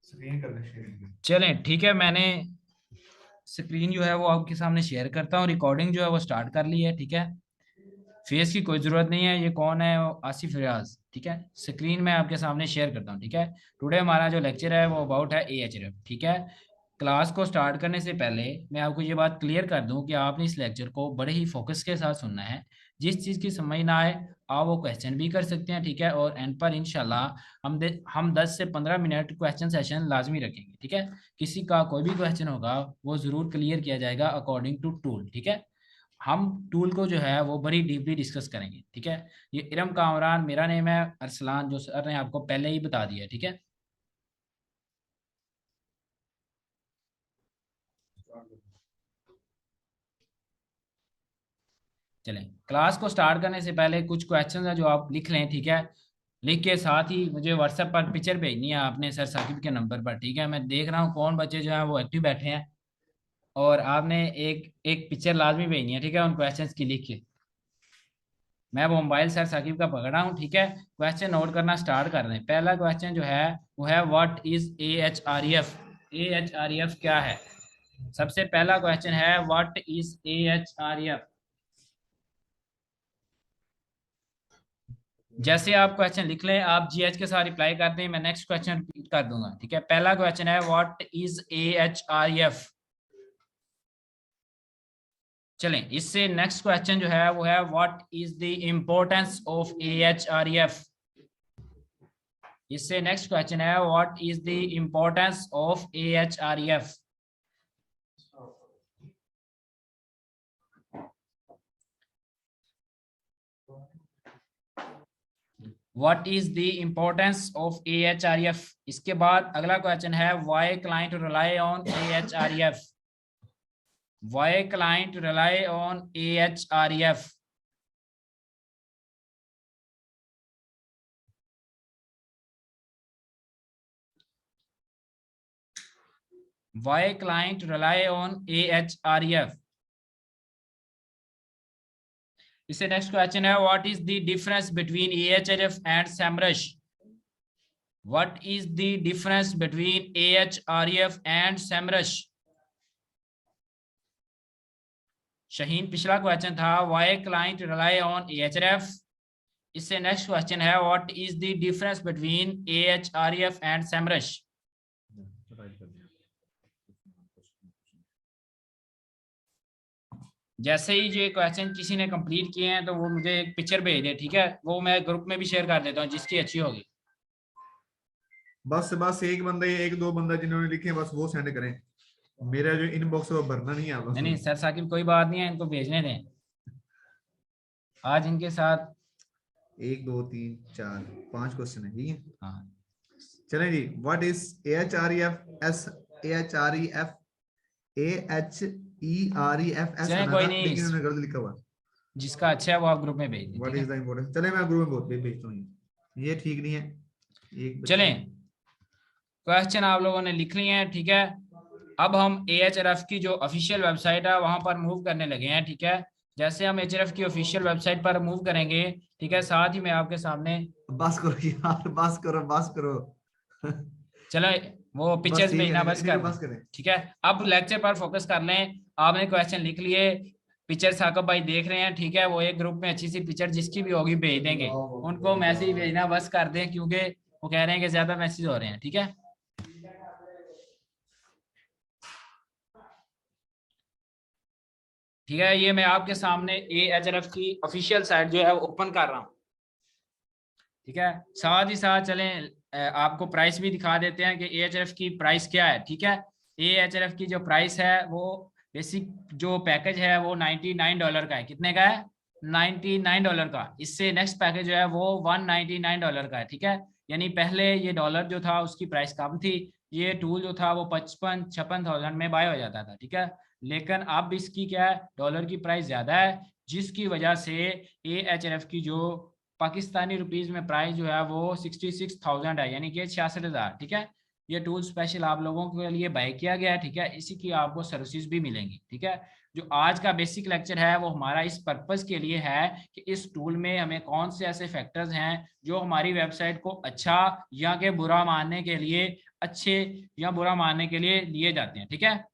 Screen कर दे share. चलें ठीक है, मैंने स्क्रीन जो है वो आपके सामने शेयर करता हूँ। रिकॉर्डिंग जो है वो स्टार्ट कर ली है। ठीक है, फेस की कोई ज़रूरत नहीं है। ये कौन है? आसिफ रियाज। ठीक है, स्क्रीन में आपके सामने शेयर करता हूँ। ठीक है, टुडे हमारा जो लेक्चर है वो अबाउट है एएचएफ। ठीक है, क्लास को स्टार्ट करने से पहले मैं आपको ये बात क्लियर कर दूं कि आपने इस लेक्चर को बड़े ही फोकस के साथ सुनना है। जिस चीज़ की समझ ना आए आप वो क्वेश्चन भी कर सकते हैं। ठीक है, और एंड पर इंशाल्लाह हम 10 से 15 मिनट क्वेश्चन सेशन लाजमी रखेंगे। ठीक है, किसी का कोई भी क्वेश्चन होगा वो ज़रूर क्लियर किया जाएगा अकॉर्डिंग टू टूल। ठीक है, हम टूल को जो है वो बड़ी डीपली डिस्कस करेंगे। ठीक है, ये इरम कामरान मेरा नेम है, अरसलान जो सर ने आपको पहले ही बता दिया है। ठीक है, चलें क्लास को स्टार्ट करने से पहले कुछ क्वेश्चन है जो आप लिख लें। ठीक है, लिख के साथ ही मुझे व्हाट्सएप पर पिक्चर भेजनी है आपने सर साकिब के नंबर पर। ठीक है, मैं देख रहा हूँ कौन बच्चे जो हैं वो एक्टिव बैठे हैं, और आपने एक एक पिक्चर लाजमी भेजनी है। ठीक है, उन क्वेश्चंस की लिख के। मैं वो मोबाइल सर साकिब का पकड़ा हूँ। ठीक है, क्वेश्चन नोट करना स्टार्ट कर रहे हैं। पहला क्वेश्चन जो है वो है व्हाट इज AHREF। AHREF क्या है? सबसे पहला क्वेश्चन है व्हाट इज AHREF। जैसे आप क्वेश्चन लिख लें आप GH के साथ रिप्लाई कर दें, मैं नेक्स्ट क्वेश्चन रिपीट कर दूंगा। ठीक है, पहला क्वेश्चन है व्हाट इज AHREF। चलें, इससे नेक्स्ट क्वेश्चन जो है वो है what is the importance of AHREF। इससे नेक्स्ट क्वेश्चन है what is the importance of AHREF। What is the importance of AHREF। इसके बाद अगला क्वेश्चन है why client rely on AHREF। Why client rely on AHREF। Why client rely on AHREF। इससे next question है what is the difference between AHREF and SEMrush। What is the difference between AHREF and SEMrush। Shaheen पिछला question था why client rely on AHREF। इससे next question है what is the difference between AHREF and SEMrush। जैसे ही ये question किसी ने complete किए हैं तो वो मुझे एक पिक्चर भेज दे। ठीक है, वो मैं ग्रुप में भी शेयर कर देता हूँ जिसकी अच्छी होगी। बस बस एक बंदा या एक दो बंदा जिन्होंने लिखे हैं बस वो सेंड करें। मेरा जो इनबॉक्स है वो भरना नहीं है आप नहीं बस। नहीं सर साकिब कोई बात नहीं है, इनको भेजने दें। आज इनके साथ। एक दो तीन चार पांच क्वेश्चन है, ठीक है। हाँ, चलें जी। What is AHREF। AHREF AHEREF चलें आना कोई था नहीं, लेकिन उन्होंने गलत लिखा हुआ। जिसका अच्छा है वो आप ग्रुप में भेज दें। व्हाट ठीक इज है, द इम्पोर्टेंस, चले मैं ग्रुप में बहुत भेजता हूँ। ये ठीक नहीं है। एक बच्चे चलें क्वेश्चन आप लोगों ने लिख लिए हैं। ठीक है, अब हम AHRF की जो ऑफिशियल वेबसाइट है वहां पर मूव करने लगे हैं। ठीक है, जैसे हम AHRF की ऑफिशियल वेबसाइट पर मूव करेंगे, ठीक है, साथ ही मैं आपके सामने बस करो यार, बस करो बस करो। चलो वो बस पिक्चर्स ठीक है, भेजना बस नहीं कर नहीं दें। बस करें। ठीक है, अब लेक्चर पर फोकस कर लें। आपने क्वेश्चन लिख लिए, पिक्चर साकब भाई देख रहे हैं। ठीक है, वो एक ग्रुप में अच्छी सी पिक्चर जिसकी भी होगी भेज देंगे। उनको मैसेज भेजना बस कर दें क्योंकि वो कह रहे हैं कि ज्यादा मैसेज हो रहे हैं। ठीक है, ठीक है, ये मैं आपके सामने AHRF की ऑफिशियल साइट जो है वो ओपन कर रहा हूँ। ठीक है, साथ ही साथ चलें आपको प्राइस भी दिखा देते हैं कि AHRF की प्राइस क्या है। ठीक है, AHRF की जो प्राइस है वो बेसिक जो पैकेज है वो $99 का है। कितने का है? $99 का। इससे नेक्स्ट पैकेज जो है वो $199 का है। ठीक है, यानी पहले ये डॉलर जो था उसकी प्राइस कम थी, ये टूल जो था वो 55-56 थाउजेंड में बाय हो जाता था। ठीक है, लेकिन अब इसकी क्या है, डॉलर की प्राइस ज्यादा है, जिसकी वजह से AHRF की जो पाकिस्तानी रुपीज में प्राइस जो है वो 66,000 है, यानी कि 66,000। ठीक है, ये टूल स्पेशल आप लोगों के लिए बाय किया गया है, ठीक है। इसी की आपको सर्विसेज भी मिलेंगी, ठीक है। जो आज का बेसिक लेक्चर है वो हमारा इस पर्पस के लिए है कि इस टूल में हमें कौन से ऐसे फैक्टर्स हैं जो हमारी वेबसाइट को अच्छा या के बुरा मानने के लिए, अच्छे या बुरा मानने के लिए लिए जाते हैं, ठीक है।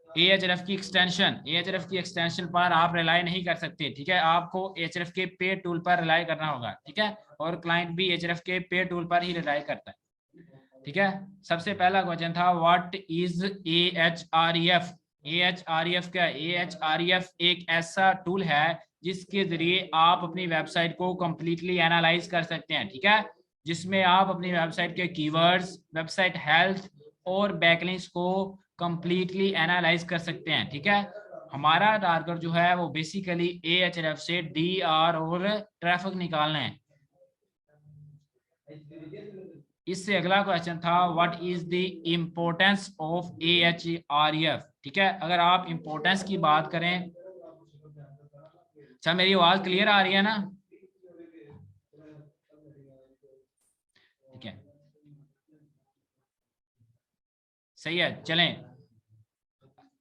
Ahref की एक्सटेंशन, Ahref की एक्सटेंशन पर आप रिलाई नहीं कर सकते, ठीक है। आपको Ahref के पे टूल पर रिलाई करना होगा, ठीक है। और क्लाइंट भी Ahref के पे टूल पर ही रिलाई करता है, ठीक है। सबसे पहला क्वेश्चन था व्हाट इज Ahref। Ahref क्या है? Ahref एक ऐसा टूल है जिसके जरिए आप अपनी वेबसाइट को कंप्लीटली एनालाइज कर सकते हैं, ठीक है। जिसमें आप अपनी वेबसाइट के कीवर्ड्स, वेबसाइट हेल्थ और बैकलिंक्स को कंप्लीटली एनालाइज कर सकते हैं, ठीक है। हमारा टारगेट जो है वो बेसिकली Ahref से DR और ट्रैफिक निकालना है। इससे अगला क्वेश्चन था what is the importance of Ahref, ठीक है। अगर आप इम्पोर्टेंस की बात करें, अच्छा मेरी आवाज क्लियर आ रही है ना? ठीक है, सही है, चलें।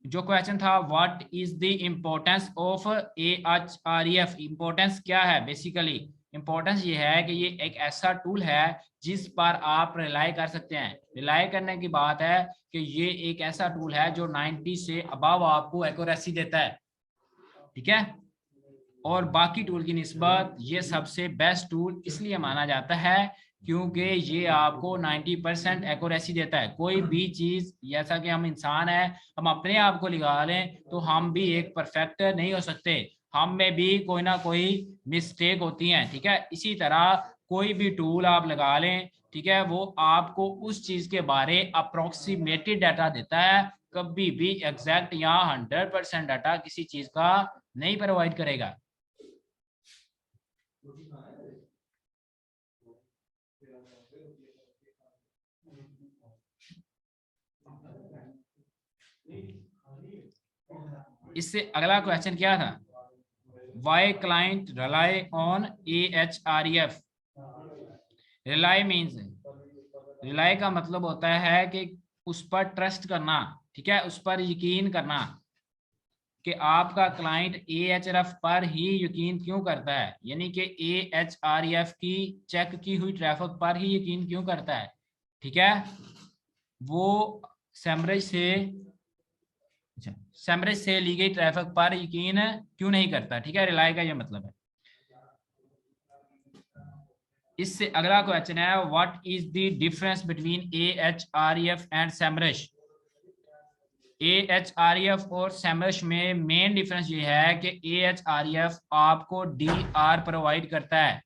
जो क्वेश्चन था what is the importance of Ahref, importance क्या है? बेसिकली इम्पोर्टेंस ये है कि ये एक ऐसा टूल है जिस पर आप रिलाई कर सकते हैं। रिलाई करने की बात है कि ये एक ऐसा टूल है जो 90 से अबव आपको एक्यूरेसी देता है, ठीक है। और बाकी टूल की निस्बत ये सबसे बेस्ट टूल इसलिए माना जाता है क्योंकि ये आपको 90% एक्यूरेसी देता है। कोई भी चीज, जैसा कि हम इंसान है, हम अपने आप को लगा लें तो हम भी एक परफेक्ट नहीं हो सकते, हम में भी कोई ना कोई मिस्टेक होती है, ठीक है। इसी तरह कोई भी टूल आप लगा लें, ठीक है, वो आपको उस चीज के बारे अप्रोक्सीमेटेड डाटा देता है, कभी भी एग्जैक्ट या 100% डाटा किसी चीज का नहीं प्रोवाइड करेगा। इससे अगला क्वेश्चन क्या था? Why client rely on Ahref। Rely means, rely का मतलब होता है कि उस पर ट्रस्ट करना, ठीक है, उस पर यकीन करना। कि आपका क्लाइंट Ahref पर ही यकीन क्यों करता है, यानी कि Ahref की चेक की हुई ट्रैफिक पर ही यकीन क्यों करता है, ठीक है। वो सेमरज से, अच्छा, सेमरज से ली गई ट्रैफिक पर यकीन क्यों नहीं करता, ठीक है। रिलाई का ये मतलब है। इससे अगला क्वेश्चन है what is the difference between Ahref and Semrush. Ahref और सेमरश में मेन डिफरेंस ये है कि Ahref आपको DR प्रोवाइड करता है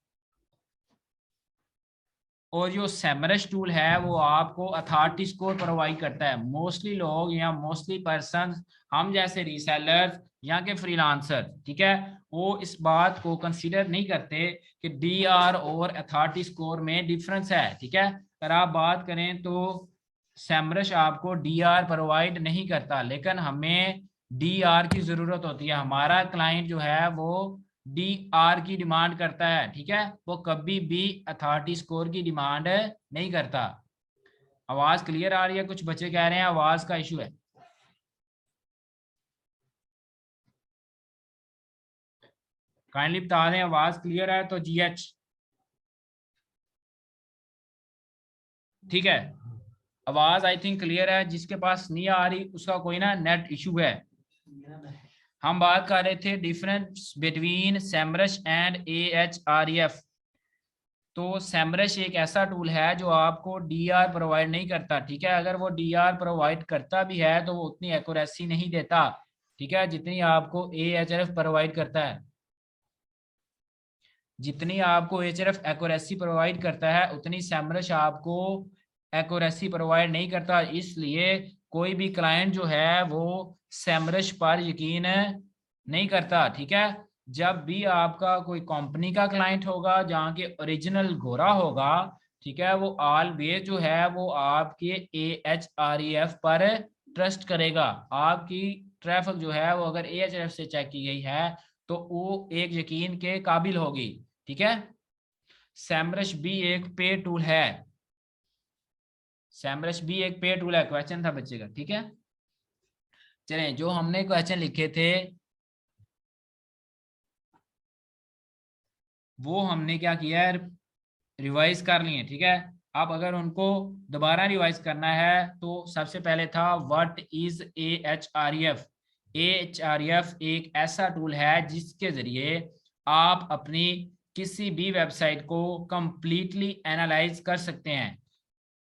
और जो सेमरश टूल है वो आपको अथॉरिटी स्कोर प्रोवाइड करता है। मोस्टली लोग या मोस्टली पर्सन, हम जैसे रीसेलर या के फ्रीलांसर, ठीक है, वो इस बात को कंसीडर नहीं करते कि DR और अथॉरिटी स्कोर में डिफरेंस है, ठीक है। अगर आप बात करें तो सेमरश आपको DR प्रोवाइड नहीं करता, लेकिन हमें DR की जरूरत होती है। हमारा क्लाइंट जो है वो DR की डिमांड करता है, ठीक है, वो कभी भी अथॉरिटी स्कोर की डिमांड नहीं करता। आवाज क्लियर आ रही है? कुछ बच्चे कह रहे हैं आवाज का इशू है। काइंडली बता दें आवाज क्लियर है तो GH, ठीक है। आवाज आई थिंक क्लियर है, जिसके पास नहीं आ रही उसका कोई ना नेट इशू है। हम बात कर रहे थे difference between Semrush and Ahref। तो सेमरश एक ऐसा टूल है जो आपको DR प्रोवाइड नहीं करता, ठीक है। अगर वो DR प्रोवाइड करता भी है तो वो उतनी एक्यूरेसी नहीं देता, ठीक है, जितनी आपको Ahref प्रोवाइड करता है। जितनी आपको Ahref एक्यूरेसी प्रोवाइड करता है उतनी सेमरश आपको एक्यूरेसी प्रोवाइड नहीं करता। इसलिए कोई भी क्लाइंट जो है वो सेमरश पर यकीन नहीं करता, ठीक है। जब भी आपका कोई कंपनी का क्लाइंट होगा जहाँ के ओरिजिनल गोरा होगा, ठीक है, वो ऑलवेज जो है वो आपके Ahref पर ट्रस्ट करेगा। आपकी ट्रैफिक जो है वो अगर Ahref से चेक की गई है तो वो एक यकीन के काबिल होगी, ठीक है। सेमरश भी एक पे टूल है, सैमरश भी एक पे टूल है, क्वेश्चन था बच्चे का, ठीक है। चलें, जो हमने क्वेश्चन लिखे थे वो हमने क्या किया है, रिवाइज कर लिए, ठीक है। अब अगर उनको दोबारा रिवाइज करना है तो सबसे पहले था व्हाट इज AHREF। AHREF एक ऐसा टूल है जिसके जरिए आप अपनी किसी भी वेबसाइट को कंप्लीटली एनालाइज कर सकते हैं।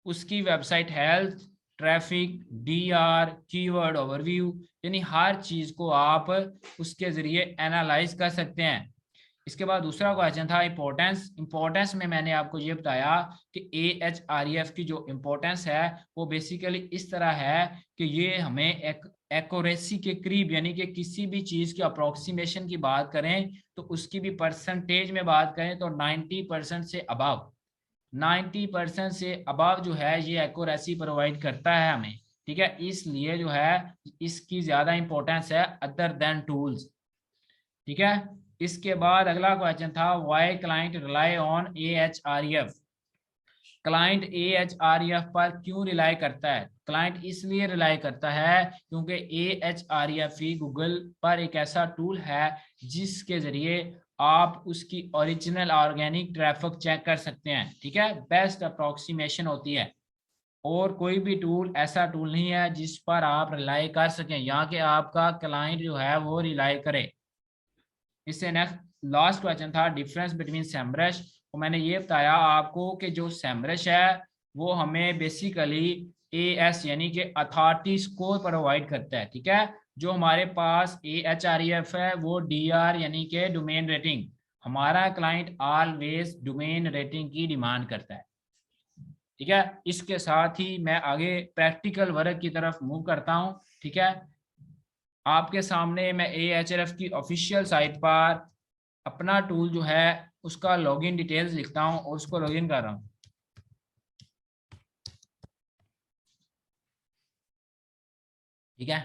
उसकी website health, traffic, DR, keyword overview, यानी हर चीज को आप उसके जरिए एनालाइज कर सकते हैं। इसके बाद दूसरा क्वेश्चन था इंपॉर्टेंस। इंपॉर्टेंस में मैंने आपको ये बताया कि AHREF की जो इंपॉर्टेंस है वो बेसिकली इस तरह है कि ये हमें एक एक्यूरेसी के करीब, यानी कि किसी भी चीज की अप्रोक्सीमेशन की बात करें तो उसकी भी परसेंटेज में बात करें तो 90% से अबव, 90% से अबव जो है ये एक्यूरेसी प्रोवाइड करता है हमें, ठीक है। इसलिए जो है इसकी ज्यादा इंपॉर्टेंस है अदर देन टूल्स, ठीक है। इसके बाद अगला क्वेश्चन था why client rely on AHREF। Client AHREF पर क्यों रिलाई करता है? क्लाइंट इसलिए रिलाई करता है क्योंकि AHREF ही गूगल पर एक ऐसा टूल है जिसके जरिए आप उसकी ओरिजिनल ऑर्गेनिक ट्रैफिक चेक कर सकते हैं, ठीक है। बेस्ट अप्रोक्सीमेशन होती है और कोई भी टूल ऐसा टूल नहीं है जिस पर आप रिलाई कर सकें, यहाँ के आपका क्लाइंट जो है वो रिलाई करे। इससे नेक्स्ट लास्ट क्वेश्चन था डिफरेंस बिटवीन सैमरश। तो मैंने ये बताया आपको कि जो सैमरश है वो हमें बेसिकली AS यानी कि अथॉरिटी स्कोर प्रोवाइड करता है, ठीक है। जो हमारे पास AHREF है वो DR यानी कि डोमेन रेटिंग, हमारा क्लाइंट ऑलवेज डोमेन रेटिंग की डिमांड करता है, ठीक है। इसके साथ ही मैं आगे प्रैक्टिकल वर्क की तरफ मूव करता हूँ, ठीक है। आपके सामने मैं AHRF की ऑफिशियल साइट पर अपना टूल जो है उसका लॉगिन डिटेल्स लिखता हूं और उसको लॉगिन कर रहा हूं, ठीक है।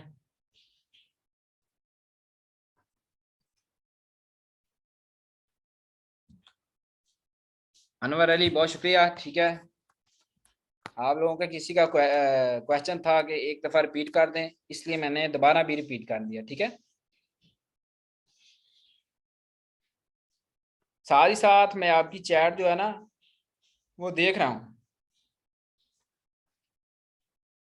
अनवर अली बहुत शुक्रिया, ठीक है। आप लोगों का किसी का क्वेश्चन था कि एक दफा रिपीट कर दें, इसलिए मैंने दोबारा भी रिपीट कर दिया, ठीक है। साथ ही साथ मैं आपकी चैट जो है ना वो देख रहा हूँ।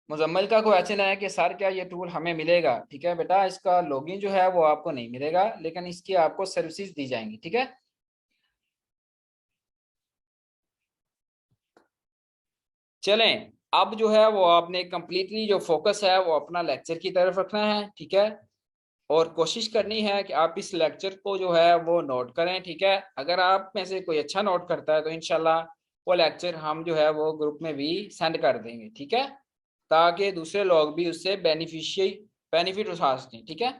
मुजम्मिल का क्वेश्चन है कि सर क्या ये टूल हमें मिलेगा? ठीक है बेटा, इसका लॉगिन जो है वो आपको नहीं मिलेगा लेकिन इसकी आपको सर्विसेज दी जाएंगी, ठीक है। चलें, अब जो है वो आपने कंप्लीटली जो फोकस है वो अपना लेक्चर की तरफ रखना है, ठीक है। और कोशिश करनी है कि आप इस लेक्चर को जो है वो नोट करें, ठीक है। अगर आप में से कोई अच्छा नोट करता है तो इंशाल्लाह वो लेक्चर हम जो है वो ग्रुप में भी सेंड कर देंगे, ठीक है, ताकि दूसरे लोग भी उससे बेनिफिट उठा सकें, ठीक है।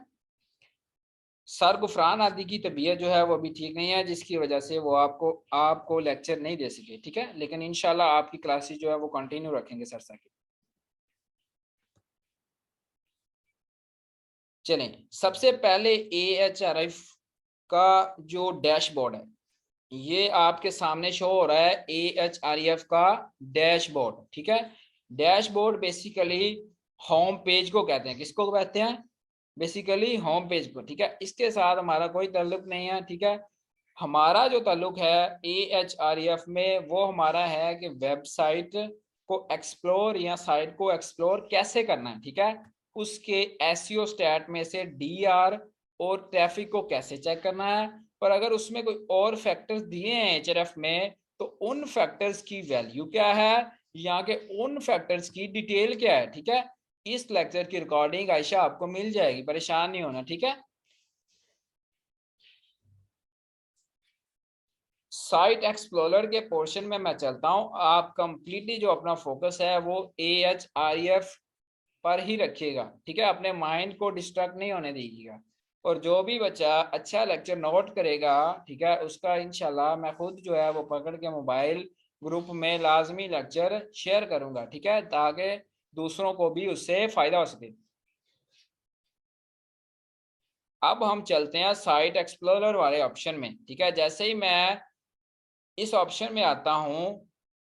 सर गुफरान आदि की तबीयत जो है वो अभी ठीक नहीं है जिसकी वजह से वो आपको लेक्चर नहीं दे सके, ठीक है। लेकिन इंशाल्लाह आपकी क्लासेस जो है वो कंटिन्यू रखेंगे सर साकिब। चलें, सबसे पहले AHRF का जो डैशबोर्ड है ये आपके सामने शो हो रहा है, AHREF का डैशबोर्ड, ठीक है। डैशबोर्ड बेसिकली होम पेज को कहते हैं, किसको कहते हैं? बेसिकली होम पेज को, ठीक है। इसके साथ हमारा कोई ताल्लुक नहीं है, ठीक है। हमारा जो ताल्लुक है AHREF में वो हमारा है कि वेबसाइट को एक्सप्लोर या साइट को एक्सप्लोर कैसे करना है, ठीक है। उसके एसईओ स्टैट में से DR और ट्रैफिक को कैसे चेक करना है। पर अगर उसमें कोई और फैक्टर्स दिए हैं HRF में तो उन फैक्टर्स की वैल्यू क्या है, यहाँ के उन फैक्टर्स की डिटेल क्या है, ठीक है। इस लेक्चर की रिकॉर्डिंग आयशा आपको मिल जाएगी, परेशान नहीं होना, ठीक है। साइट एक्सप्लोरर के पोर्शन में मैं चलता हूं। आप कंप्लीटली जो अपना फोकस है वो AHREF पर ही रखिएगा, ठीक है। अपने माइंड को डिस्ट्रैक्ट नहीं होने दीजिएगा। और जो भी बच्चा अच्छा लेक्चर नोट करेगा, ठीक है, उसका इंशाल्लाह मैं खुद जो है वो पकड़ के मोबाइल ग्रुप में लाजमी लेक्चर शेयर करूंगा, ठीक है, ताकि दूसरों को भी उससे फायदा हो सके। अब हम चलते हैं साइट एक्सप्लोरर वाले ऑप्शन में, ठीक है। जैसे ही मैं इस ऑप्शन में आता हूं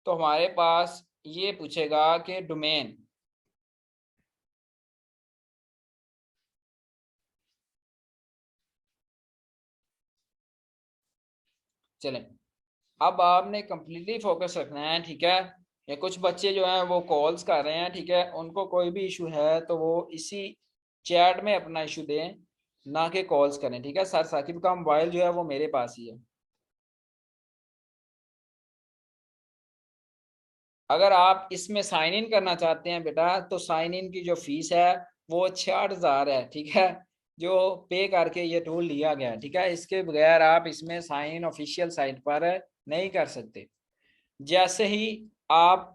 तो हमारे पास ये पूछेगा कि डोमेन, चलें अब आपने कंप्लीटली फोकस रखना है, ठीक है। या कुछ बच्चे जो हैं वो कॉल्स कर रहे हैं, ठीक है, उनको कोई भी इशू है तो वो इसी चैट में अपना इशू दें, ना कि कॉल्स करें, ठीक है। सर साकिब का मोबाइल जो है वो मेरे पास ही है। अगर आप इसमें साइन इन करना चाहते हैं बेटा, तो साइन इन की जो फीस है वो 66,000 है, ठीक है, जो पे करके ये टूल लिया गया है, ठीक है। इसके बगैर आप इसमें साइन इन ऑफिशियल साइट पर नहीं कर सकते। जैसे ही आप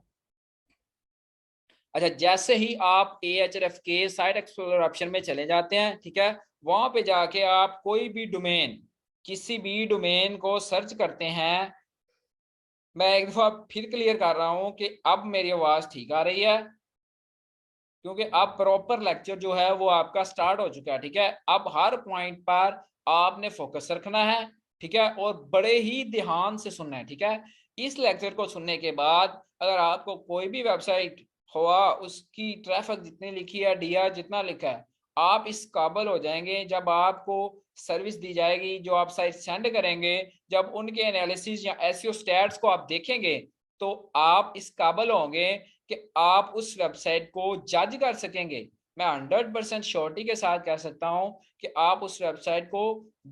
अच्छा, जैसे ही आप AHRF के साइट एक्सप्लोरर ऑप्शन में चले जाते हैं, ठीक है, वहां पे जाके आप कोई भी डोमेन, किसी भी डोमेन को सर्च करते हैं। मैं एक दफा फिर क्लियर कर रहा हूं कि अब मेरी आवाज ठीक आ रही है, क्योंकि अब प्रॉपर लेक्चर जो है वो आपका स्टार्ट हो चुका है, ठीक है। अब हर पॉइंट पर आपने फोकस रखना है, ठीक है, और बड़े ही ध्यान से सुनना है, ठीक है। इस लेक्चर को सुनने के बाद अगर आपको कोई भी वेबसाइट हुआ, उसकी ट्रैफिक जितनी लिखी है, डीआर जितना लिखा है, आप इस काबिल हो जाएंगे, जब आपको सर्विस दी जाएगी, जो आप साइट सेंड करेंगे, जब उनके एनालिसिस या एसईओ स्टैट्स को आप देखेंगे, तो आप इस काबिल होंगे कि आप उस वेबसाइट को जज कर सकेंगे। मैं 100% श्योरिटी के साथ कह सकता हूं कि आप उस वेबसाइट को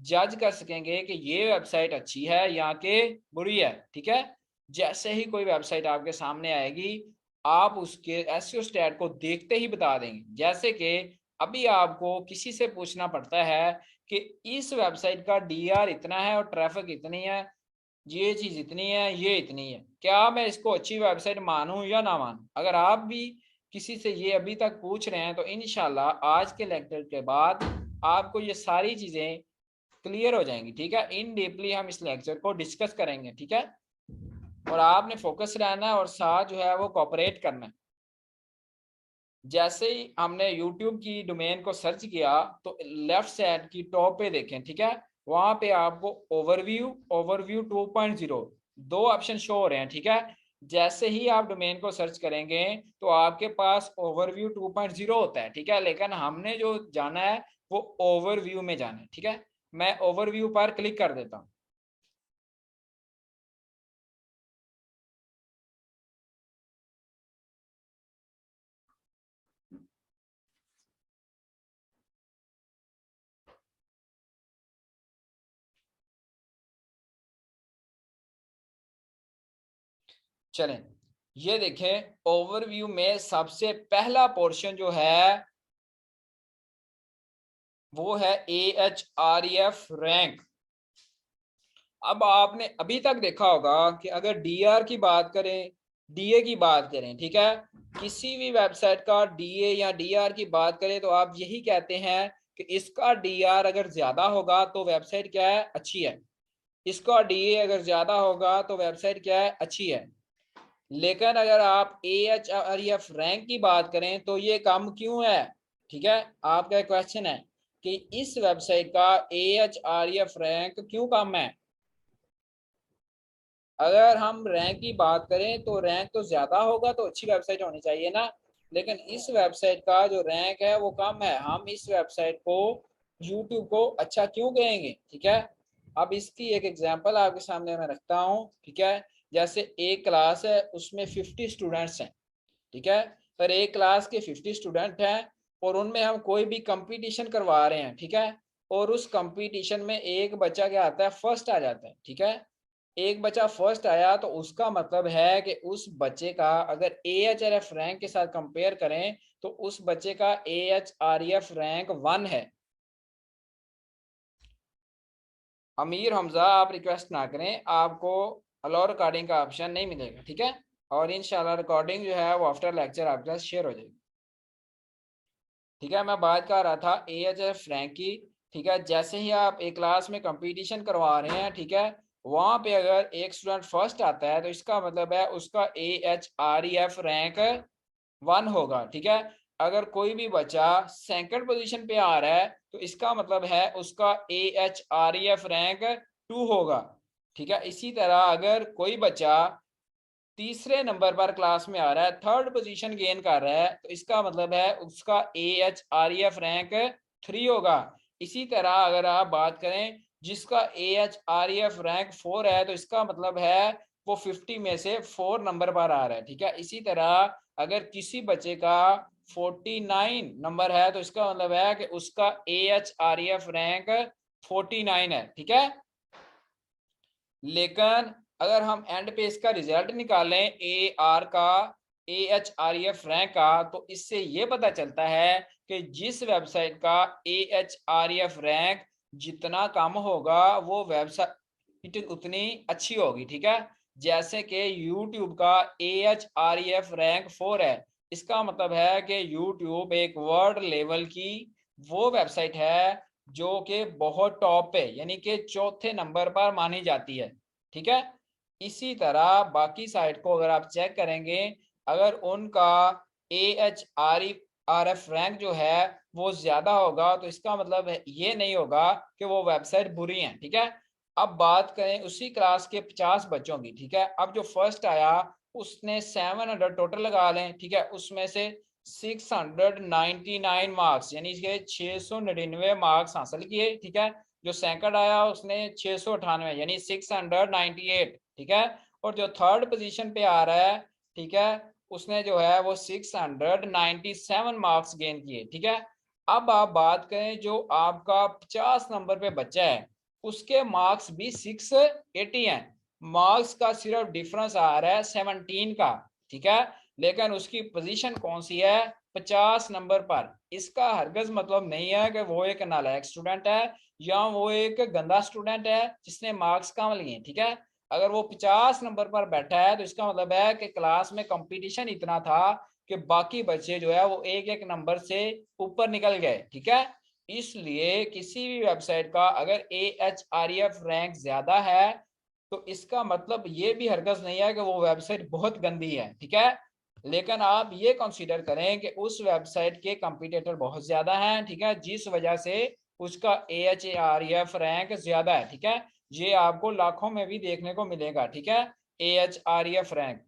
जज कर सकेंगे कि ये वेबसाइट अच्छी है या कि बुरी है, ठीक है। जैसे ही कोई वेबसाइट आपके सामने आएगी, आप उसके एसईओ स्टैट को देखते ही बता देंगे। जैसे कि अभी आपको किसी से पूछना पड़ता है कि इस वेबसाइट का डीआर इतना है और ट्रैफिक इतनी है, ये चीज इतनी है, ये इतनी है, क्या मैं इसको अच्छी वेबसाइट मानूं या ना मानूं। अगर आप भी किसी से ये अभी तक पूछ रहे हैं, तो इंशाल्लाह आज के लेक्चर के बाद आपको ये सारी चीजें क्लियर हो जाएंगी, ठीक है। इन डीपली हम इस लेक्चर को डिस्कस करेंगे, ठीक है। और आपने फोकस रहना है और साथ जो है वो कोऑपरेट करना है। जैसे ही हमने यूट्यूब की डोमेन को सर्च किया, तो लेफ्ट साइड की टॉप पे देखें, ठीक है, वहां पे आपको ओवरव्यू, ओवरव्यू 2.0 दो ऑप्शन शो हो रहे हैं, ठीक है। जैसे ही आप डोमेन को सर्च करेंगे तो आपके पास ओवरव्यू 2.0 होता है, ठीक है, लेकिन हमने जो जाना है वो ओवरव्यू में जाना है, ठीक है। मैं ओवरव्यू पर क्लिक कर देता हूँ। चलें, ये देखें, ओवरव्यू में सबसे पहला पोर्शन जो है वो है AHREF रैंक। अब आपने अभी तक देखा होगा कि अगर डीआर की बात करें, डीए की बात करें, ठीक है, किसी भी वेबसाइट का डीए या डीआर की बात करें, तो आप यही कहते हैं कि इसका डीआर अगर ज्यादा होगा तो वेबसाइट क्या है, अच्छी है। इसका डीए अगर ज्यादा होगा तो वेबसाइट क्या है, अच्छी है। लेकिन अगर आप AHREF रैंक की बात करें तो ये कम क्यों है, ठीक है। आपका क्वेश्चन है कि इस वेबसाइट का AHREF रैंक क्यों कम है। अगर हम रैंक की बात करें तो रैंक तो ज्यादा होगा तो अच्छी वेबसाइट होनी चाहिए ना, लेकिन इस वेबसाइट का जो रैंक है वो कम है। हम इस वेबसाइट को, यूट्यूब को अच्छा क्यों कहेंगे, ठीक है। अब इसकी एक एग्जांपल आपके सामने मैं रखता हूँ, ठीक है। जैसे एक क्लास है, उसमें 50 स्टूडेंट्स हैं, ठीक है, पर एक क्लास के 50 स्टूडेंट हैं और उनमें हम कोई भी कंपटीशन करवा रहे हैं, ठीक है, और उस कंपटीशन में एक बच्चा क्या आता है, फर्स्ट आ जाता है, ठीक है। एक बच्चा फर्स्ट आया तो उसका मतलब है कि उस बच्चे का अगर AHRF रैंक के साथ कंपेयर करें तो उस बच्चे का AHREF रैंक 1 है। अमीर हमजा, आप रिक्वेस्ट ना करें, आपको अलाउ रिकॉर्डिंग का ऑप्शन नहीं मिलेगा, ठीक है। और इंशाल्लाह रिकॉर्डिंग जो है वो आफ्टर लेक्चर आपके साथ शेयर हो जाएगी, ठीक है। मैं बात कर रहा था AHRF रैंक की, ठीक है। जैसे ही आप एक क्लास में कंपटीशन करवा रहे हैं, ठीक है, वहां पे अगर एक स्टूडेंट फर्स्ट आता है तो इसका मतलब है उसका AHREF रैंक 1 होगा, ठीक है। अगर कोई भी बच्चा सेकंड पोजीशन पे आ रहा है तो इसका मतलब है उसका AHREF रैंक 2 होगा, ठीक है। इसी तरह अगर कोई बच्चा तीसरे नंबर पर क्लास में आ रहा है, थर्ड पोजीशन गेन कर रहा है, तो इसका मतलब है उसका AHREF रैंक 3 होगा। इसी तरह अगर आप बात करें जिसका AHREF रैंक 4 है, तो इसका मतलब है वो 50 में से 4 नंबर पर आ रहा है, ठीक है। इसी तरह अगर किसी बच्चे का 49 नंबर है, तो इसका मतलब है कि उसका AHREF रैंक 49 है, ठीक है। लेकिन अगर हम एंड पे इसका रिजल्ट निकालें AR का, AHREF रैंक का, तो इससे ये पता चलता है कि जिस वेबसाइट का AHREF रैंक जितना कम होगा वो वेबसाइट उतनी अच्छी होगी, ठीक है। जैसे कि YouTube का AHREF रैंक 4 है, इसका मतलब है कि YouTube एक वर्ल्ड लेवल की वो वेबसाइट है जो कि बहुत टॉप पे यानी कि चौथे नंबर पर मानी जाती है, ठीक है। इसी तरह बाकी साइट को अगर आप चेक करेंगे, अगर उनका AHREF रैंक जो है वो ज्यादा होगा, तो इसका मतलब ये नहीं होगा कि वो वेबसाइट बुरी है, ठीक है। अब बात करें उसी क्लास के 50 बच्चों की, ठीक है। अब जो फर्स्ट आया उसने 700 टोटल लगा लें, ठीक है, उसमें से 699 मार्क्स यानी कि 699 मार्क्स हासिल किए, ठीक है। जो सेकंड आया उसने 698 यानी 698, ठीक है। और जो थर्ड पोजीशन पे आ रहा है, ठीक है, उसने जो है वो 697 मार्क्स गेन किए, ठीक है। अब आप बात करें जो आपका 50 नंबर पे बच्चा है, उसके मार्क्स भी 680 हैं, मार्क्स का सिर्फ डिफरेंस आ रहा है 17 का, ठीक है। लेकिन उसकी पोजीशन कौन सी है, 50 नंबर पर। इसका हरगज मतलब नहीं है कि वो एक नालायक स्टूडेंट है या वो एक गंदा स्टूडेंट है जिसने मार्क्स कम लिए, ठीक है। अगर वो 50 नंबर पर बैठा है, तो इसका मतलब है कि क्लास में कंपटीशन इतना था कि बाकी बच्चे जो है वो एक एक नंबर से ऊपर निकल गए, ठीक है। इसलिए किसी भी वेबसाइट का अगर AHREF रैंक ज्यादा है, तो इसका मतलब ये भी हरगज नहीं है कि वो वेबसाइट बहुत गंदी है, ठीक है। लेकिन आप ये कंसीडर करें कि उस वेबसाइट के कंपटीटर बहुत ज्यादा हैं, ठीक है, जिस वजह से उसका AHREF रैंक ज्यादा है, ठीक है। ये आपको लाखों में भी देखने को मिलेगा, ठीक है। AHREF रैंक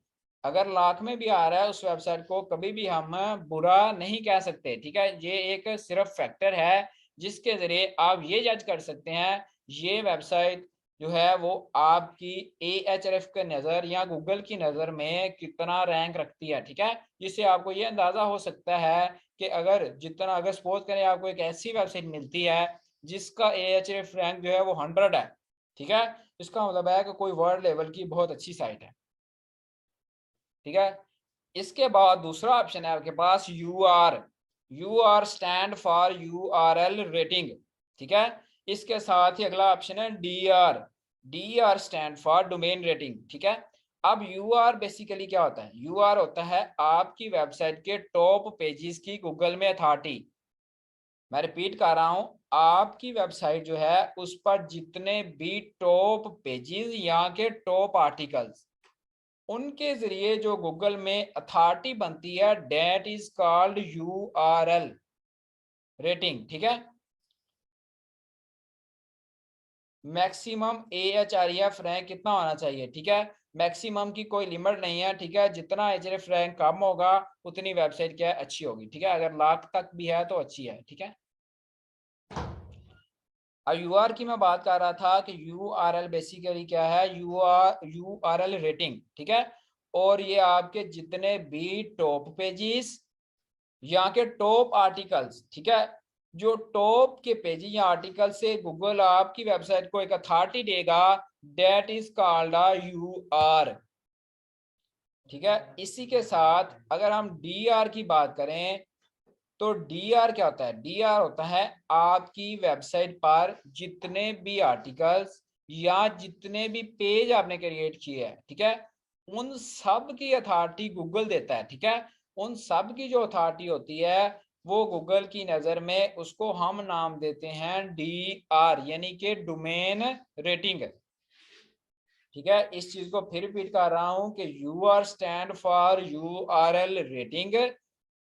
अगर लाख में भी आ रहा है, उस वेबसाइट को कभी भी हम बुरा नहीं कह सकते, ठीक है। ये एक सिर्फ फैक्टर है जिसके जरिए आप ये जज कर सकते हैं ये वेबसाइट जो है वो आपकी AHREF के नज़र या गूगल की नज़र में कितना रैंक रखती है, ठीक है। जिससे आपको ये अंदाज़ा हो सकता है कि अगर सपोज करें आपको एक ऐसी वेबसाइट मिलती है जिसका AHREF रैंक जो है वो 100 है, ठीक है, इसका मतलब है कि कोई वर्ल्ड लेवल की बहुत अच्छी साइट है, ठीक है। इसके बाद दूसरा ऑप्शन है आपके पास UR stand for URL rating, ठीक है। इसके साथ ही अगला ऑप्शन है DR stand for domain rating, ठीक है। अब UR बेसिकली क्या होता है, UR होता है आपकी वेबसाइट के टॉप पेजेस की गूगल में अथॉरिटी। मैं रिपीट कर रहा हूं, आपकी वेबसाइट जो है उस पर जितने भी टॉप पेजेस यहाँ के टॉप आर्टिकल्स उनके जरिए जो गूगल में अथॉरिटी बनती है, that is called URL rating, ठीक है। मैक्सिमम AHREF रैंक कितना होना चाहिए, ठीक है। मैक्सिमम की कोई लिमिट नहीं है, ठीक है। जितना HRF रैंक कम होगा उतनी वेबसाइट क्या है अच्छी होगी, ठीक है। अगर लाख तक भी है तो अच्छी है, ठीक है। अब UR की मैं बात कर रहा था कि URL बेसिकली क्या है, URL रेटिंग, ठीक है। और ये आपके जितने भी टॉप पेजेस यहाँ के टॉप आर्टिकल्स, ठीक है, जो टॉप के पेज या आर्टिकल से गूगल आपकी वेबसाइट को एक अथॉरिटी देगा, दैट इज कॉल्ड UR, ठीक है। इसी के साथ अगर हम DR की बात करें, तो DR क्या होता है, DR होता है आपकी वेबसाइट पर जितने भी आर्टिकल्स या जितने भी पेज आपने क्रिएट किए हैं, ठीक है, उन सब की अथॉरिटी गूगल देता है, ठीक है। उन सब की जो अथॉरिटी होती है वो गूगल की नजर में उसको हम नाम देते हैं DR यानी कि डोमेन रेटिंग, ठीक है। इस चीज को फिर रिपीट कर रहा हूं कि UR stand for URL rating.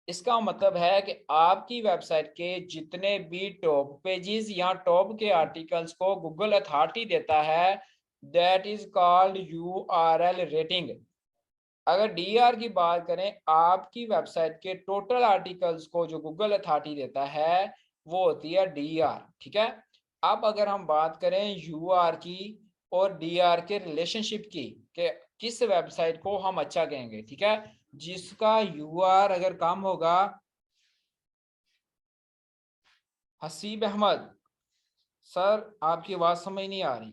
इसका मतलब है कि आपकी वेबसाइट के जितने भी टॉप पेजेस या टॉप के आर्टिकल्स को गूगल अथॉरिटी देता है, that is called URL rating. अगर डीआर की बात करें, आपकी वेबसाइट के टोटल आर्टिकल्स को जो गूगल अथॉरिटी देता है वो होती है डीआर, ठीक है। अब अगर हम बात करें यूआर की और डीआर के रिलेशनशिप की, कि किस वेबसाइट को हम अच्छा कहेंगे, ठीक है। जिसका यूआर अगर कम होगा, हसीब अहमद सर आपकी आवाज समझ नहीं आ रही।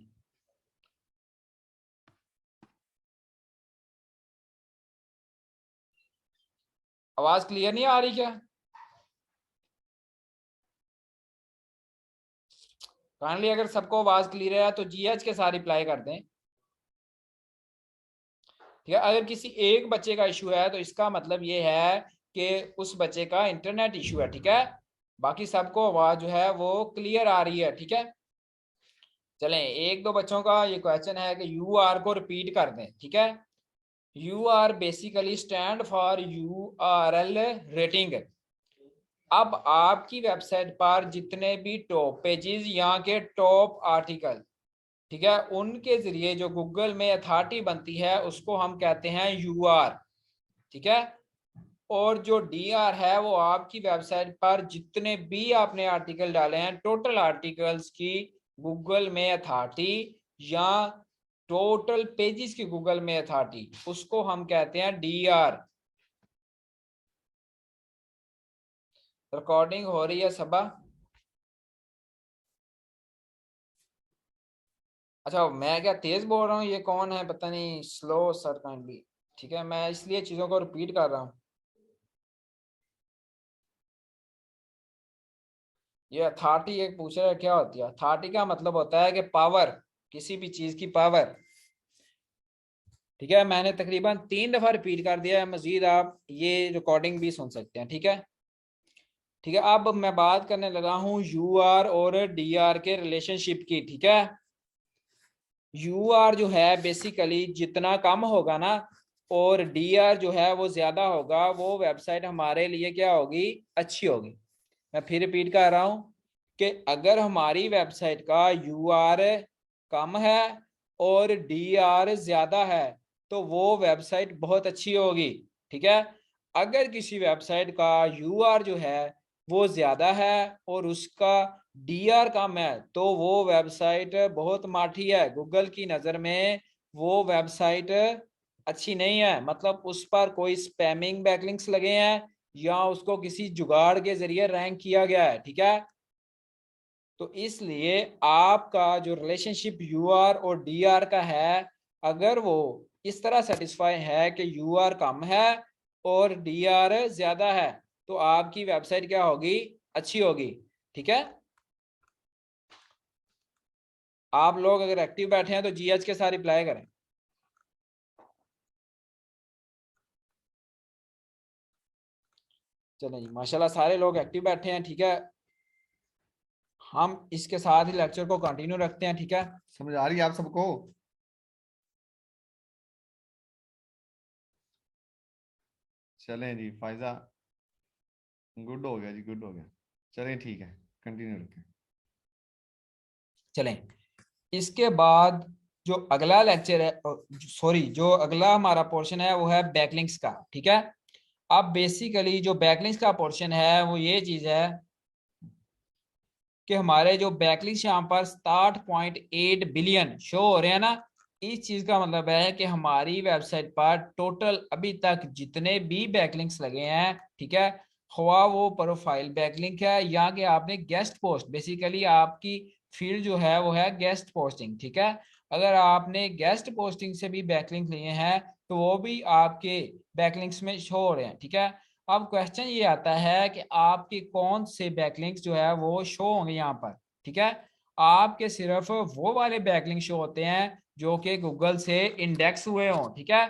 आवाज क्लियर नहीं आ रही क्या? काइंडली अगर सबको आवाज क्लियर है तो जीएच के साथ रिप्लाई कर दें, ठीक है। अगर किसी एक बच्चे का इशू है तो इसका मतलब ये है कि उस बच्चे का इंटरनेट इशू है, ठीक है। बाकी सबको आवाज जो है वो क्लियर आ रही है, ठीक है। चलें, एक दो बच्चों का ये क्वेश्चन है कि यू आर को रिपीट कर दें, ठीक है। U R basically stand for URL rating. अब आपकी वेबसाइट पर जितने भी टॉप पेजेस, यहाँ के टॉप आर्टिकल, ठीक है, उनके जरिए जो गूगल में अथॉरिटी बनती है उसको हम कहते हैं यूआर, ठीक है। और जो डीआर है वो आपकी वेबसाइट पर जितने भी आपने आर्टिकल डाले हैं, टोटल आर्टिकल्स की गूगल में अथॉरिटी या टोटल पेजेस की गूगल में अथॉरिटी, उसको हम कहते हैं डीआर। रिकॉर्डिंग हो रही है सबा? अच्छा, मैं क्या तेज बोल रहा हूँ, ये कौन है पता नहीं, स्लो सर काइंडली, ठीक है। मैं इसलिए चीजों को रिपीट कर रहा हूँ। ये अथॉरिटी एक पूछ रहा है क्या होती है। अथॉरिटी का मतलब होता है कि पावर, किसी भी चीज की पावर, ठीक है। मैंने तकरीबन 3 दफा रिपीट कर दिया है, मजीद आप ये रिकॉर्डिंग भी सुन सकते हैं, ठीक है। ठीक है, अब मैं बात करने लगा हूँ यूआर और डीआर के रिलेशनशिप की, ठीक है। यूआर जो है बेसिकली जितना कम होगा ना, और डीआर जो है वो ज्यादा होगा, वो वेबसाइट हमारे लिए क्या होगी, अच्छी होगी। मैं फिर रिपीट कर रहा हूँ कि अगर हमारी वेबसाइट का यूआर कम है और डीआर ज्यादा है तो वो वेबसाइट बहुत अच्छी होगी, ठीक है। अगर किसी वेबसाइट का यूआर जो है वो ज्यादा है और उसका डीआर कम है तो वो वेबसाइट बहुत माठी है, गूगल की नजर में वो वेबसाइट अच्छी नहीं है। मतलब उस पर कोई स्पैमिंग बैकलिंक्स लगे हैं या उसको किसी जुगाड़ के जरिए रैंक किया गया है, ठीक है। तो इसलिए आपका जो रिलेशनशिप यूआर और डीआर का है, अगर वो इस तरह सेटिस्फाई है कि यूआर कम है और डीआर ज्यादा है तो आपकी वेबसाइट क्या होगी, अच्छी होगी, ठीक है। आप लोग अगर एक्टिव बैठे हैं तो जीएच के साथ रिप्लाई करें। चलें जी, माशाल्लाह सारे लोग एक्टिव बैठे हैं, ठीक है। हम इसके साथ ही लेक्चर को कंटिन्यू रखते हैं, ठीक है। समझ आ रही है आप सबको? चलें जी, फायजा गुड हो गया जी, गुड हो गया। चलें ठीक है, कंटिन्यू रखें। चलें, इसके बाद जो अगला लेक्चर है, सॉरी, जो अगला हमारा पोर्शन है वो है बैकलिंक्स का, ठीक है। अब बेसिकली जो बैकलिंक्स का पोर्शन है वो ये चीज है कि हमारे जो बैकलिंक्स यहाँ पर 60.8 बिलियन शो हो रहे हैं ना, इस चीज का मतलब है कि हमारी वेबसाइट पर टोटल अभी तक जितने भी बैकलिंक्स लगे हैं, ठीक है, ख्वा वो प्रोफाइल बैकलिंक है या कि आपने गेस्ट पोस्ट, बेसिकली आपकी फील्ड जो है वो है गेस्ट पोस्टिंग, ठीक है। अगर आपने गेस्ट पोस्टिंग से भी बैकलिंक लिए हैं तो वो भी आपके बैकलिंक्स में शो हो रहे हैं, ठीक है। अब क्वेश्चन ये आता है कि आपके कौन से बैकलिंक्स जो है वो शो होंगे यहाँ पर, ठीक है। आपके सिर्फ वो वाले बैकलिंक शो होते हैं जो कि गूगल से इंडेक्स हुए हों, ठीक है।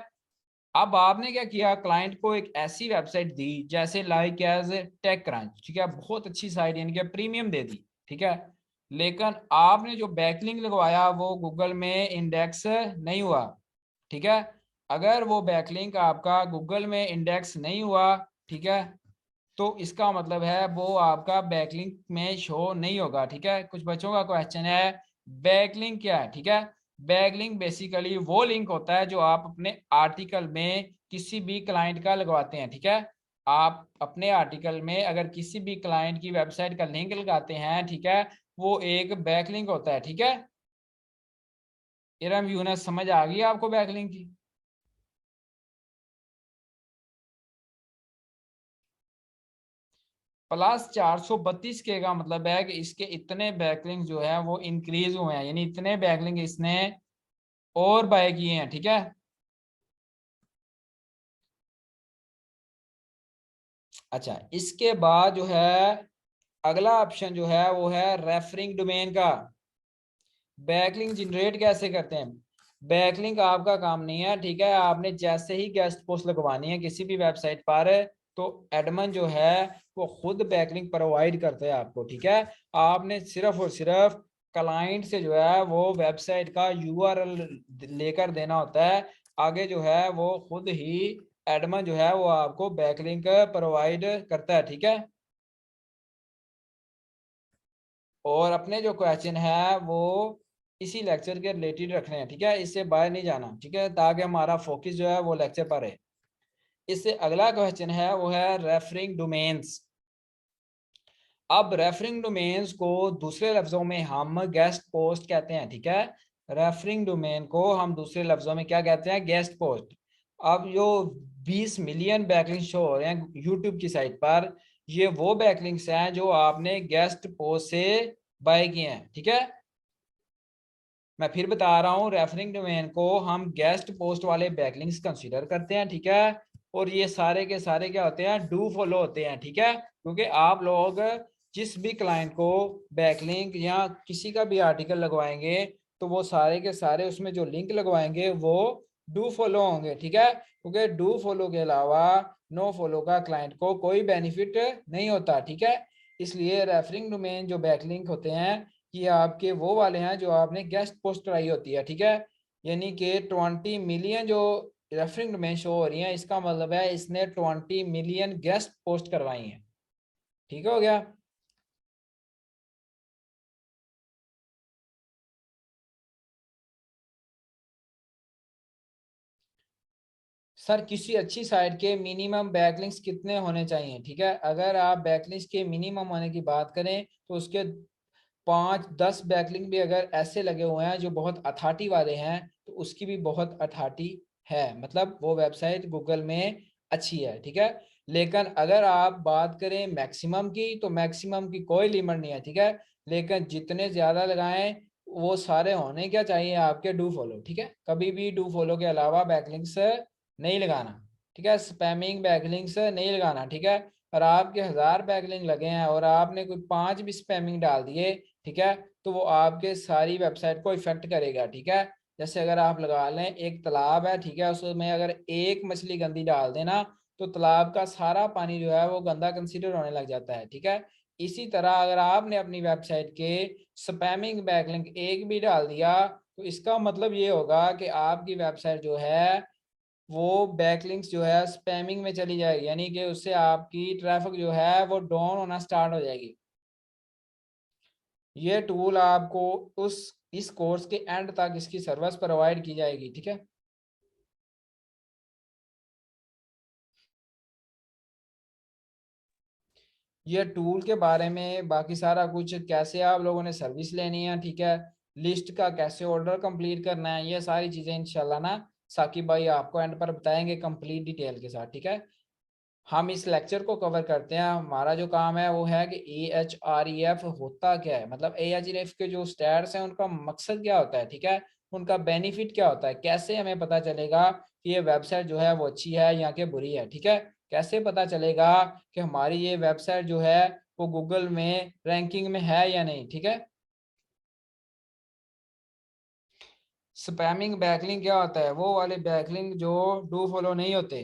अब आपने क्या किया, क्लाइंट को एक ऐसी वेबसाइट दी जैसे लाइक एज टेक क्रंच, ठीक है, बहुत अच्छी साइट यानी कि प्रीमियम दे दी, ठीक है। लेकिन आपने जो बैकलिंक लगवाया वो गूगल में इंडेक्स नहीं हुआ, ठीक है। अगर वो बैकलिंक आपका गूगल में इंडेक्स नहीं हुआ, ठीक है, तो इसका मतलब है वो आपका बैकलिंक में शो नहीं होगा, ठीक है। कुछ बच्चों का क्वेश्चन है बैकलिंक क्या है, ठीक है। बैकलिंक बेसिकली वो लिंक होता है जो आप अपने आर्टिकल में किसी भी क्लाइंट का लगवाते हैं, ठीक है। आप अपने आर्टिकल में अगर किसी भी क्लाइंट की वेबसाइट का लिंक लगाते हैं, ठीक है, वो एक बैकलिंक होता है, ठीक है। इरम यूनस, समझ आ गई आपको बैकलिंक की? प्लस 432 के का मतलब है कि इसके इतने बैकलिंक जो है वो इंक्रीज हुए हैं, यानी इतने बैकलिंक इसने और बाय किए हैं, ठीक है। अच्छा, इसके बाद जो है अगला ऑप्शन जो है वो है रेफरिंग डोमेन का। बैकलिंक जनरेट कैसे करते हैं? बैकलिंक आपका काम नहीं है, ठीक है। आपने जैसे ही गेस्ट पोस्ट लगवानी है किसी भी वेबसाइट पर, तो एडमन जो है वो खुद बैकलिंक प्रोवाइड करते हैं आपको, ठीक है। आपने सिर्फ और सिर्फ क्लाइंट से जो है वो वेबसाइट का यूआरएल लेकर देना होता है। आगे जो है वो खुद ही एडमन जो है वो आपको बैकलिंक प्रोवाइड करता है, ठीक है। और अपने जो क्वेश्चन है वो इसी लेक्चर के रिलेटेड रखने हैं, ठीक है, इससे बाहर नहीं जाना, ठीक है, ताकि हमारा फोकस जो है वो लेक्चर पर है। इससे अगला क्वेश्चन है वो है रेफरिंग डोमेन्स। अब रेफरिंग डोमेन्स को दूसरे लफ्जों में हम गेस्ट पोस्ट कहते हैं, ठीक है। रेफरिंग डोमेन को हम दूसरे लफ्जों में क्या कहते हैं? Guest post. अब जो 20 मिलियन बैकलिंक शो हो रहे हैं यूट्यूब की साइट पर, ये वो बैकलिंक्स हैं जो आपने गेस्ट पोस्ट से बाय किए हैं, ठीक है। मैं फिर बता रहा हूँ, रेफरिंग डोमेन को हम गेस्ट पोस्ट वाले बैकलिंक्स कंसीडर करते हैं, ठीक है। और ये सारे के सारे क्या होते हैं? डू फॉलो होते हैं, ठीक है। क्योंकि आप लोग जिस भी क्लाइंट को बैकलिंक या किसी का भी आर्टिकल लगवाएंगे, तो वो सारे के सारे उसमें जो लिंक लगवाएंगे वो डू फॉलो होंगे, ठीक है। क्योंकि डू फॉलो के अलावा नो फॉलो का क्लाइंट को कोई बेनिफिट नहीं होता, ठीक है। इसलिए रेफरिंग डोमेन जो बैकलिंक होते हैं कि आपके वो वाले हैं जो आपने गेस्ट पोस्ट कराई होती है, ठीक है। यानी कि 20 मिलियन जो रेफरिंग डोमेन शो हो रही है, इसका मतलब है इसने 20 मिलियन गेस्ट पोस्ट करवाई हैं, ठीक हो गया। सर किसी अच्छी साइट के मिनिमम बैकलिंक्स कितने होने चाहिए? ठीक है, अगर आप बैकलिंक्स के मिनिमम होने की बात करें तो उसके 5-10 बैकलिंक भी अगर ऐसे लगे हुए हैं जो बहुत अथॉरिटी वाले हैं, तो उसकी भी बहुत अथॉरिटी है, मतलब वो वेबसाइट गूगल में अच्छी है, ठीक है। लेकिन अगर आप बात करें मैक्सिमम की, तो मैक्सिमम की कोई लिमिट नहीं है, ठीक है। लेकिन जितने ज्यादा लगाएं वो सारे होने क्या चाहिए? आपके डू फॉलो, ठीक है। कभी भी डू फॉलो के अलावा बैकलिंक्स नहीं लगाना, ठीक है। स्पैमिंग बैकलिंक्स नहीं लगाना, ठीक है। और आपके 1000 बैकलिंक लगे हैं और आपने कोई 5 भी स्पैमिंग डाल दिए, ठीक है, तो वो आपके सारी वेबसाइट को इफेक्ट करेगा, ठीक है। जैसे अगर आप लगा लें एक तालाब है, ठीक है, उसमें अगर एक मछली गंदी डाल देना, तो तालाब का सारा पानी जो है वो गंदा कंसीडर होने लग जाता है, ठीक है। इसी तरह अगर आपने अपनी वेबसाइट के स्पैमिंग बैकलिंक एक भी डाल दिया, तो इसका मतलब ये होगा कि आपकी वेबसाइट जो है वो बैकलिंक्स जो है स्पैमिंग में चली जाएगी, यानी कि उससे आपकी ट्रैफिक जो है वो डाउन होना स्टार्ट हो जाएगी। ये टूल आपको उस इस कोर्स के एंड तक इसकी सर्विस प्रोवाइड की जाएगी, ठीक है। ये टूल के बारे में बाकी सारा कुछ, कैसे आप लोगों ने सर्विस लेनी है, ठीक है, लिस्ट का कैसे ऑर्डर कंप्लीट करना है, ये सारी चीजें इंशाल्लाह ना साकिब भाई आपको एंड पर बताएंगे कंप्लीट डिटेल के साथ, ठीक है। हम इस लेक्चर को कवर करते हैं। हमारा जो काम है वो है कि AHREF होता क्या है, मतलब AHREF के जो स्टैट्स हैं उनका मकसद क्या होता है, ठीक है, उनका बेनिफिट क्या होता है, कैसे हमें पता चलेगा कि ये वेबसाइट जो है वो अच्छी है या कि बुरी है, ठीक है। कैसे पता चलेगा कि हमारी ये वेबसाइट जो है वो गूगल में रैंकिंग में है या नहीं, ठीक है। स्पैमिंग बैकलिंक क्या होता है? वो वाले बैकलिंक जो डू फॉलो नहीं होते।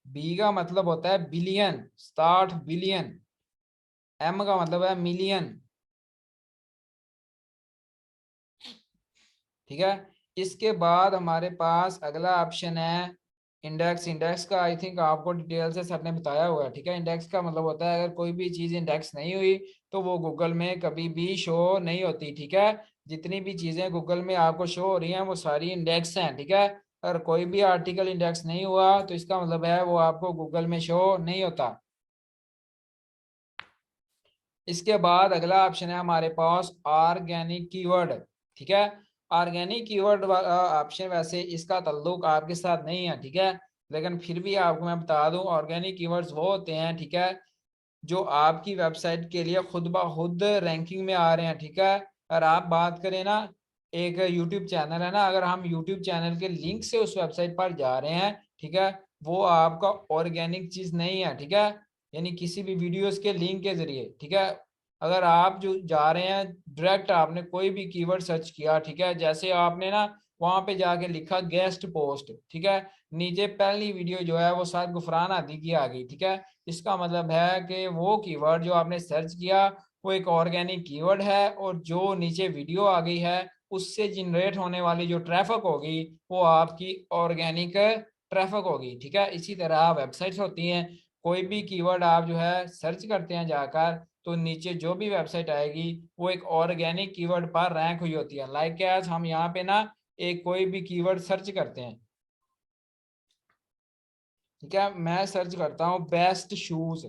बी का मतलब होता है बिलियन, 60 बिलियन। एम का मतलब है मिलियन, ठीक है। इसके बाद हमारे पास अगला ऑप्शन है इंडेक्स का आई थिंक आपको डिटेल से सर ने बताया हुआ है, ठीक है। इंडेक्स का मतलब होता है अगर कोई भी चीज़ इंडेक्स नहीं हुई तो वो गूगल में कभी भी शो नहीं होती, ठीक है। जितनी भी चीज़ें गूगल में आपको शो हो रही हैं वो सारी इंडेक्स हैं, ठीक है। अगर कोई भी आर्टिकल इंडेक्स नहीं हुआ तो इसका मतलब है वो आपको गूगल में शो नहीं होता। इसके बाद अगला ऑप्शन है हमारे पास ऑर्गेनिक कीवर्ड, ठीक है। ऑर्गेनिक कीवर्ड ऑप्शन वैसे इसका ताल्लुक आपके साथ नहीं है, ठीक है, लेकिन फिर भी आपको मैं बता दूं ऑर्गेनिक कीवर्ड्स वो होते हैं, ठीक है, जो आपकी वेबसाइट के लिए खुद ब खुद रैंकिंग में आ रहे हैं, ठीक है। अगर आप बात करें ना, एक यूट्यूब चैनल है ना, अगर हम यूट्यूब चैनल के लिंक से उस वेबसाइट पर जा रहे हैं, ठीक है, वो आपका ऑर्गेनिक चीज नहीं है, ठीक है, यानी किसी भी वीडियोस के लिंक के जरिए, ठीक है। अगर आप जो जा रहे हैं डायरेक्ट आपने कोई भी कीवर्ड सर्च किया, ठीक है, जैसे आपने ना वहां पे जाके लिखा गेस्ट पोस्ट, ठीक है, नीचे पहली वीडियो जो है वो साद गुफरान हादी की आ गई, ठीक है। इसका मतलब है कि वो कीवर्ड जो आपने सर्च किया वो एक ऑर्गेनिक कीवर्ड है, और जो नीचे वीडियो आ गई है उससे जनरेट होने वाली जो ट्रैफिक होगी वो आपकी ऑर्गेनिक ट्रैफिक होगी, ठीक है। इसी तरह वेबसाइट्स होती हैं, कोई भी कीवर्ड आप जो है सर्च करते हैं जाकर तो नीचे जो भी वेबसाइट आएगी वो एक ऑर्गेनिक कीवर्ड पर रैंक हुई होती है। लाइक एज हम यहाँ पे ना एक कोई भी कीवर्ड सर्च करते हैं, ठीक है, मैं सर्च करता हूँ बेस्ट शूज,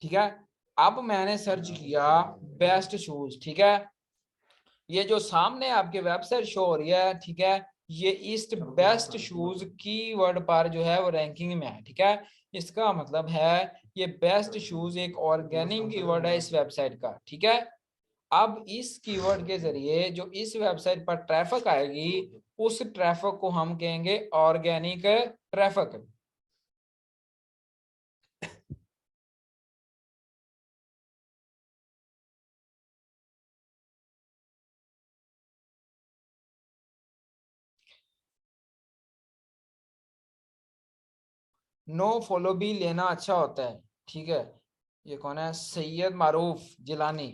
ठीक है। अब मैंने सर्च किया बेस्ट शूज, ठीक है, ये जो सामने आपके वेबसाइट शो हो रही है, ठीक है, ये ईस्ट बेस्ट शूज कीवर्ड पर जो है वो रैंकिंग में है, ठीक है। इसका मतलब है ये बेस्ट शूज एक ऑर्गेनिक कीवर्ड है इस वेबसाइट का, ठीक है। अब इस कीवर्ड के जरिए जो इस वेबसाइट पर ट्रैफिक आएगी उस ट्रैफिक को हम कहेंगे ऑर्गेनिक ट्रैफिक। नो फॉलो भी लेना अच्छा होता है, ठीक है। ये कौन है? सैयद मारूफ जिलानी।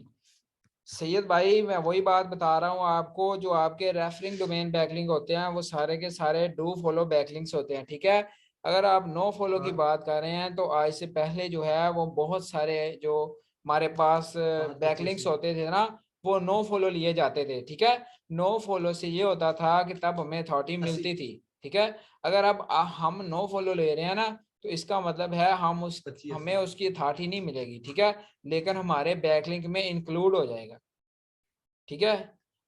सैयद भाई मैं वही बात बता रहा हूँ आपको, जो आपके रेफरिंग डोमेन बैकलिंक होते हैं वो सारे के सारे डू फॉलो बैकलिंक्स होते हैं, ठीक है। अगर आप नो फॉलो की बात कर रहे हैं तो आज से पहले जो है वो बहुत सारे जो हमारे पास बैकलिंक्स होते थे ना वो नो फॉलो लिए जाते थे, ठीक है। नो फॉलो से ये होता था कि तब हमें अथॉरिटी मिलती थी, ठीक है। अगर अब हम नो फॉलो ले रहे हैं ना तो इसका मतलब है हमें उसकी अथॉरिटी नहीं मिलेगी, ठीक है, लेकिन हमारे बैकलिंक में इंक्लूड हो जाएगा, ठीक है।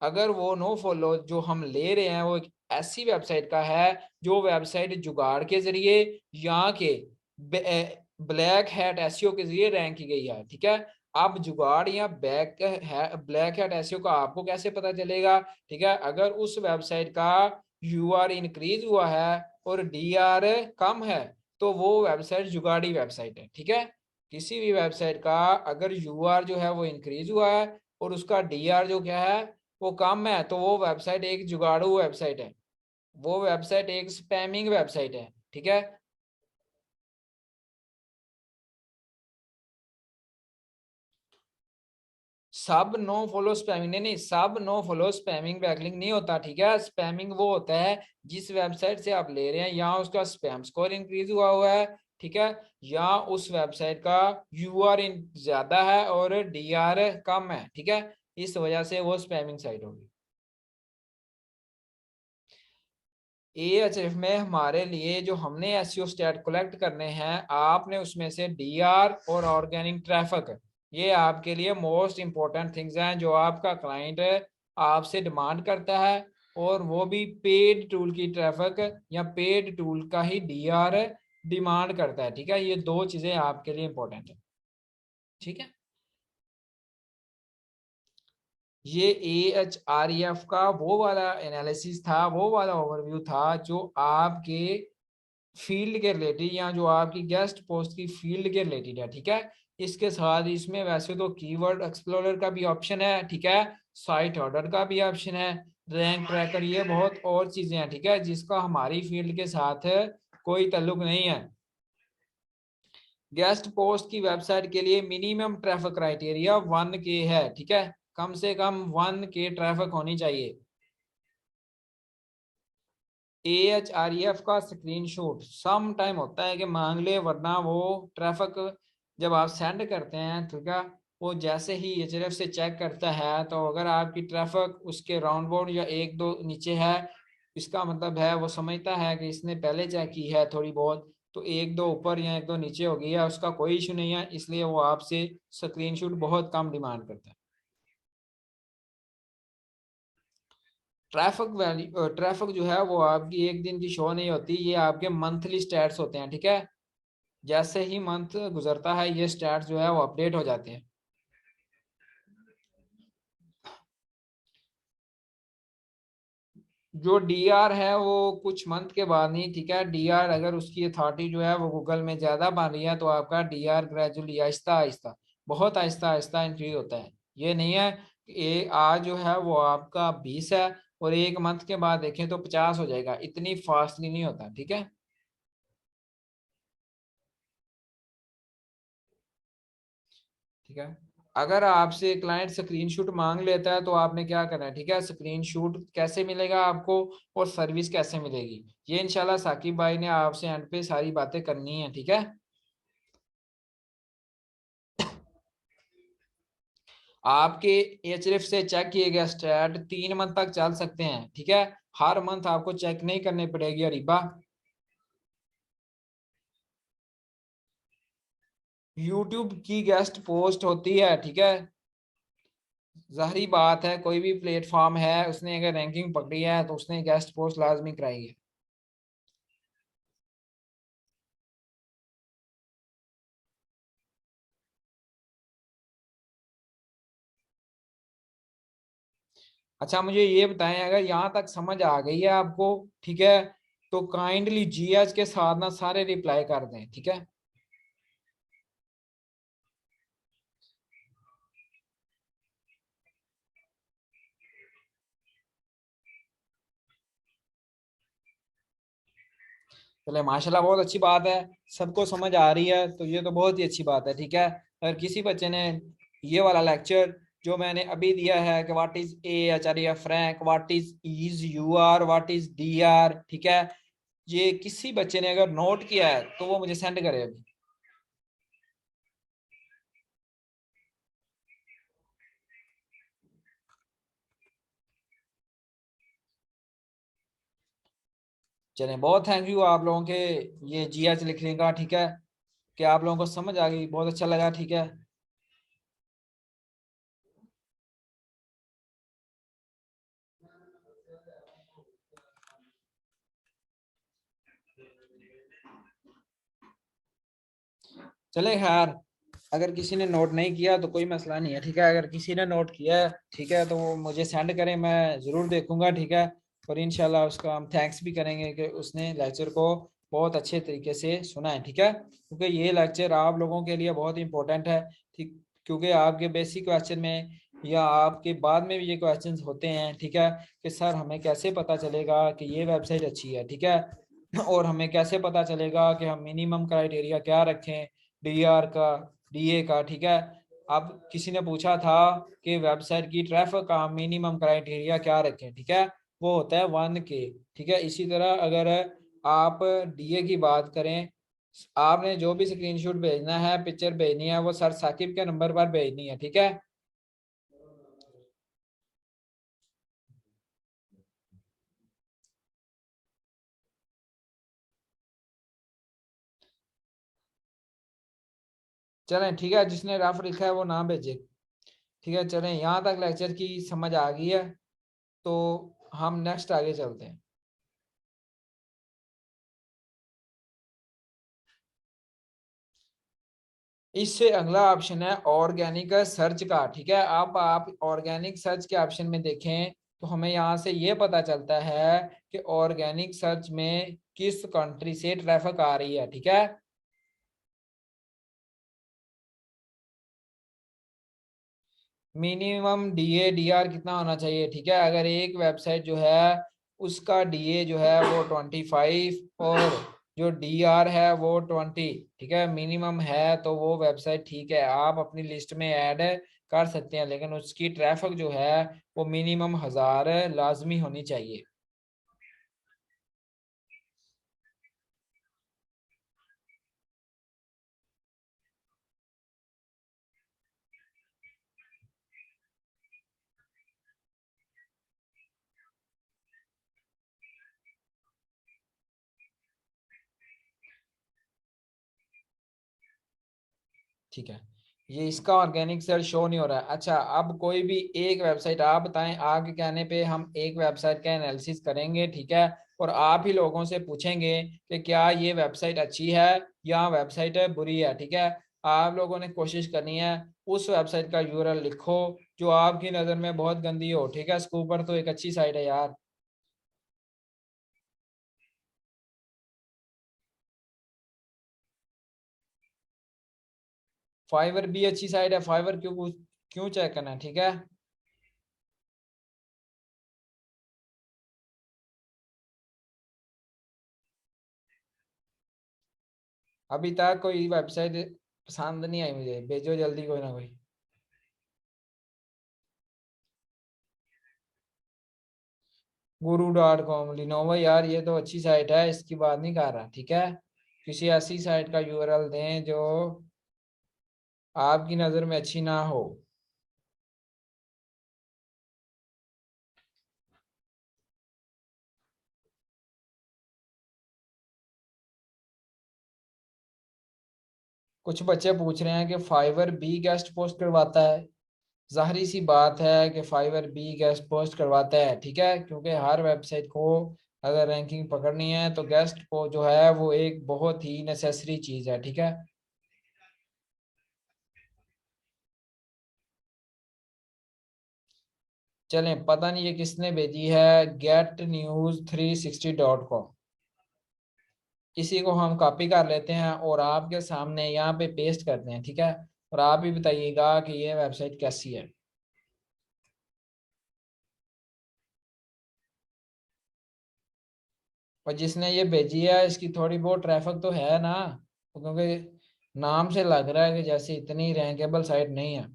अगर वो नो फॉलो जो हम ले रहे हैं वो एक ऐसी वेबसाइट का है जो वेबसाइट जुगाड़ के जरिए यहाँ के ब्लैक हैट एसईओ के जरिए रैंक की गई है, ठीक है। अब जुगाड़ या ब्लैक हैट एसईओ का आपको कैसे पता चलेगा, ठीक है, अगर उस वेबसाइट का यूआर इंक्रीज हुआ है और डीआर कम है तो वो वेबसाइट जुगाड़ी वेबसाइट है, ठीक है। किसी भी वेबसाइट का अगर यूआर जो है वो इंक्रीज हुआ है और उसका डीआर जो क्या है वो कम है तो वो वेबसाइट एक जुगाड़ू वेबसाइट है, वो वेबसाइट एक स्पैमिंग वेबसाइट है, ठीक है। सब नो फॉलो स्पैमिंग नहीं, सब नो फॉलो स्पैमिंग बैकलिंक नहीं होता, ठीक है। स्पैमिंग वो होता है जिस वेबसाइट से आप ले रहे हैं या उसका स्पैम स्कोर इंक्रीज हुआ है, ठीक है, या उस वेबसाइट का यूआर ज्यादा है और डीआर कम है, ठीक है, इस वजह से वो स्पैमिंग साइट होगी। एएचएफ में हमारे लिए जो हमने एसईओ स्टैट कलेक्ट करने हैं आपने उसमें से डीआर और ऑर्गेनिक ट्रैफिक ये आपके लिए मोस्ट इंपॉर्टेंट थिंग्स हैं जो आपका क्लाइंट आपसे डिमांड करता है, और वो भी पेड टूल की ट्रैफिक या पेड टूल का ही डीआर डिमांड करता है, ठीक है। ये दो चीजें आपके लिए इंपॉर्टेंट है, ठीक है। ये AHREF का वो वाला एनालिसिस था, वो वाला ओवरव्यू था जो आपके फील्ड के रिलेटेड या जो आपकी गेस्ट पोस्ट की फील्ड के रिलेटेड है, ठीक है। इसके साथ इसमें वैसे तो कीवर्ड एक्सप्लोरर का भी ऑप्शन है, ठीक है, साइट ऑर्डर का भी ऑप्शन है, रैंक ट्रैकर, ये बहुत और चीजें हैं, ठीक है, जिसका हमारी फील्ड के साथ कोई ताल्लुक नहीं है। गेस्ट पोस्ट की वेबसाइट के लिए मिनिमम ट्रैफिक क्राइटेरिया 1K है, ठीक है, कम से कम 1K ट्रैफिक होनी चाहिए। AHREF का स्क्रीनशॉट सम टाइम होता है कि मांग ले, वरना वो ट्रैफिक जब आप सेंड करते हैं, ठीक है, वो जैसे ही HRF से चेक करता है, तो अगर आपकी ट्रैफिक उसके राउंड बाउंड या एक दो नीचे है, इसका मतलब है वो समझता है कि इसने पहले चेक की है थोड़ी बहुत, तो एक दो ऊपर या एक दो नीचे हो गई है, उसका कोई इशू नहीं है, इसलिए वो आपसे स्क्रीनशॉट बहुत कम डिमांड करता है। ट्रैफिक वैल्यू, ट्रैफिक जो है वो आपकी एक दिन की शो नहीं होती, ये आपके मंथली स्टैट्स होते हैं, ठीक है, जैसे ही मंथ गुजरता है ये स्टैट्स जो है वो अपडेट हो जाते हैं। जो डीआर है वो कुछ मंथ के बाद नहीं, ठीक है, डीआर अगर उसकी अथॉरिटी जो है वो गूगल में ज्यादा बन रही है, तो आपका डीआर ग्रेजुअली आहिस्ता आहिस्ता, बहुत आहिस्ता आहिस्ता इंक्रीज होता है। ये नहीं है कि आज जो है वो आपका 20 है और एक मंथ के बाद देखें तो 50 हो जाएगा, इतनी फास्टली नहीं होता, ठीक है। ठीक है, अगर आपसे क्लाइंट स्क्रीनशॉट मांग लेता है तो आपने क्या करना है, ठीक है, स्क्रीनशॉट कैसे मिलेगा आपको और सर्विस कैसे मिलेगी, ये इंशाल्लाह साकिब भाई ने आपसे एंड पे सारी बातें करनी है, ठीक है। आपके HRF से चेक किए गए स्टैट 3 मंथ तक चल सकते हैं, ठीक है, हर मंथ आपको चेक नहीं करनी पड़ेगी अरीबा। यूट्यूब की गेस्ट पोस्ट होती है, ठीक है, जाहिर बात है कोई भी प्लेटफॉर्म है उसने अगर रैंकिंग पकड़ी है तो उसने गेस्ट पोस्ट लाजमी कराई है। अच्छा मुझे ये बताएं, अगर यहाँ तक समझ आ गई है आपको, ठीक है, तो काइंडली GH के साथ ना सारे रिप्लाई कर दें, ठीक है। चले माशाल्लाह, बहुत अच्छी बात है, सबको समझ आ रही है तो ये तो बहुत ही अच्छी बात है, ठीक है। अगर किसी बच्चे ने ये वाला लेक्चर जो मैंने अभी दिया है कि what is AHREF rank, what is UR, what is DR, ठीक है, ये किसी बच्चे ने अगर नोट किया है तो वो मुझे सेंड करे अभी। चले बहुत थैंक यू आप लोगों के ये GH लिखने का, ठीक है, कि आप लोगों को समझ आ गई, बहुत अच्छा लगा, ठीक है। चले खैर, अगर किसी ने नोट नहीं किया तो कोई मसला नहीं है, ठीक है, अगर किसी ने नोट किया है, ठीक है, तो वो मुझे सेंड करें, मैं ज़रूर देखूंगा, ठीक है, और इंशाल्लाह उसका हम थैंक्स भी करेंगे कि उसने लेक्चर को बहुत अच्छे तरीके से सुना है, ठीक है, क्योंकि ये लेक्चर आप लोगों के लिए बहुत इंपॉर्टेंट है, ठीक, क्योंकि आपके बेसिक क्वेश्चन में या आपके बाद में भी ये क्वेश्चन होते हैं, ठीक है, कि सर हमें कैसे पता चलेगा कि ये वेबसाइट अच्छी है, ठीक है, और हमें कैसे पता चलेगा कि हम मिनिमम क्राइटेरिया क्या रखें, DR का, DA का, ठीक है। अब किसी ने पूछा था कि वेबसाइट की ट्रैफिक का मिनिमम क्राइटेरिया क्या रखें, ठीक है, वो होता है 1K, ठीक है। इसी तरह अगर आप DA की बात करें, आपने जो भी स्क्रीनशॉट भेजना है, पिक्चर भेजनी है, वो सर साकिब के नंबर पर भेजनी है, ठीक है। चलें ठीक है, जिसने रफ लिखा है वो ना भेजे, ठीक है। चलें, यहाँ तक लेक्चर की समझ आ गई है, तो हम नेक्स्ट आगे चलते हैं। इससे अगला ऑप्शन है ऑर्गेनिक सर्च का, ठीक है। अब आप ऑर्गेनिक सर्च के ऑप्शन में देखें तो हमें यहाँ से ये पता चलता है कि ऑर्गेनिक सर्च में किस कंट्री से ट्रैफिक आ रही है, ठीक है। मिनिमम DA DR कितना होना चाहिए, ठीक है। अगर एक वेबसाइट जो है उसका DA जो है वो 25 और जो DR है वो 20, ठीक है, मिनिमम है, तो वो वेबसाइट ठीक है, आप अपनी लिस्ट में ऐड कर सकते हैं, लेकिन उसकी ट्रैफिक जो है वो मिनिमम 1000 लाजमी होनी चाहिए। ठीक है, ये इसका ऑर्गेनिक सर्च शो नहीं हो रहा है। अच्छा, अब कोई भी एक वेबसाइट आप बताएं, आपके कहने पे हम एक वेबसाइट का एनालिसिस करेंगे, ठीक है, और आप ही लोगों से पूछेंगे कि क्या ये वेबसाइट अच्छी है या वेबसाइट बुरी है, ठीक है। आप लोगों ने कोशिश करनी है उस वेबसाइट का यूआरएल लिखो जो आपकी नज़र में बहुत गंदी हो, ठीक है। स्कूपर तो एक अच्छी साइट है यार। फाइवर भी अच्छी साइट है, फाइवर क्यों क्यों चेक करना है, ठीक है। अभी तक कोई वेबसाइट पसंद नहीं आई मुझे, भेजो जल्दी कोई ना कोई। guru.com, लिनोवा, यार ये तो अच्छी साइट है, इसकी बात नहीं कर रहा, ठीक है। किसी ऐसी साइट का यूआरएल दें जो आपकी नज़र में अच्छी ना हो। कुछ बच्चे पूछ रहे हैं कि फाइवर बी गेस्ट पोस्ट करवाता है। जाहिर सी बात है कि फाइवर बी गेस्ट पोस्ट करवाता है, ठीक है, क्योंकि हर वेबसाइट को अगर रैंकिंग पकड़नी है तो गेस्ट को जो है वो एक बहुत ही नेसेसरी चीज़ है, ठीक है। चलें, पता नहीं ये किसने भेजी है, getnews360.com। इसी को हम कॉपी कर लेते हैं और आपके सामने यहाँ पे पेस्ट करते हैं, ठीक है। और आप ही बताइएगा कि ये वेबसाइट कैसी है। और जिसने ये भेजी है इसकी थोड़ी बहुत ट्रैफिक तो है ना, क्योंकि नाम से लग रहा है कि जैसे इतनी रैंकेबल साइट नहीं है।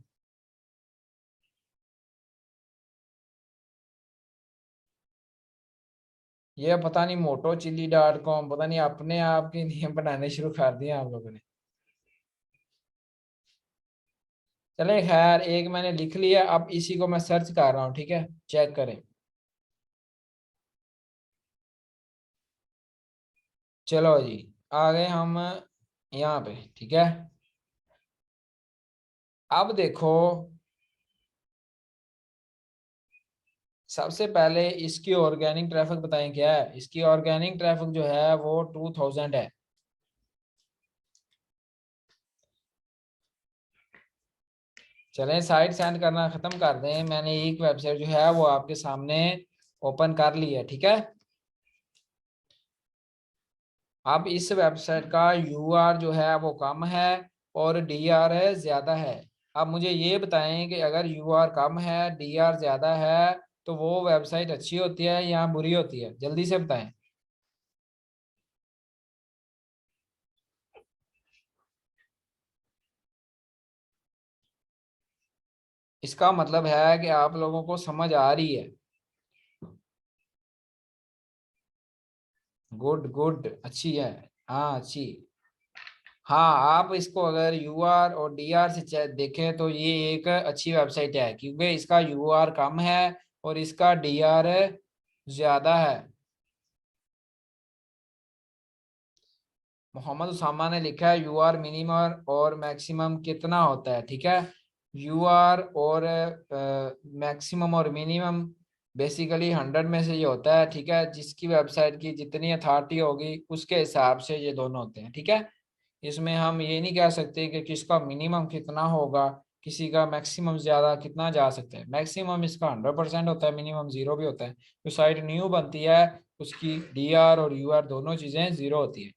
ये पता नहीं motochili.com, पता नहीं अपने आप के नियम बनाने शुरू कर दिए आप लोगों ने। चले खैर, एक मैंने लिख लिया, अब इसी को मैं सर्च कर रहा हूँ, ठीक है, चेक करें। चलो जी, आ गए हम यहाँ पे, ठीक है। अब देखो, सबसे पहले इसकी ऑर्गेनिक ट्रैफिक बताएं क्या है। इसकी ऑर्गेनिक ट्रैफिक जो है वो 2000 है। चलें, साइट सेंड करना खत्म कर दें, मैंने एक वेबसाइट जो है वो आपके सामने ओपन कर ली है, ठीक है। अब इस वेबसाइट का यूआर जो है वो कम है और डीआर ज्यादा है। अब मुझे ये बताएं कि अगर यूआर कम है, डीआर ज्यादा है, तो वो वेबसाइट अच्छी होती है या बुरी होती है, जल्दी से बताएं। इसका मतलब है कि आप लोगों को समझ आ रही है। गुड गुड, अच्छी है, हाँ अच्छी। हाँ, आप इसको अगर यूआर और डीआर से देखें तो ये एक अच्छी वेबसाइट है, क्योंकि इसका यूआर कम है और इसका डीआर ज्यादा है। मोहम्मद उसामा ने लिखा है यूआर मिनिमम और मैक्सिमम कितना होता है, ठीक है। यूआर और मैक्सिमम और मिनिमम बेसिकली 100 में से ये होता है, ठीक है। जिसकी वेबसाइट की जितनी अथॉरिटी होगी उसके हिसाब से ये दोनों होते हैं, ठीक है। इसमें हम ये नहीं कह सकते कि किसका मिनिमम कितना होगा, किसी का मैक्सिमम ज्यादा कितना जा सकता है। मैक्सिमम इसका 100% होता है, मिनिमम 0 भी होता है। जो साइट न्यू बनती है उसकी डीआर और यूआर दोनों चीजें 0 होती है।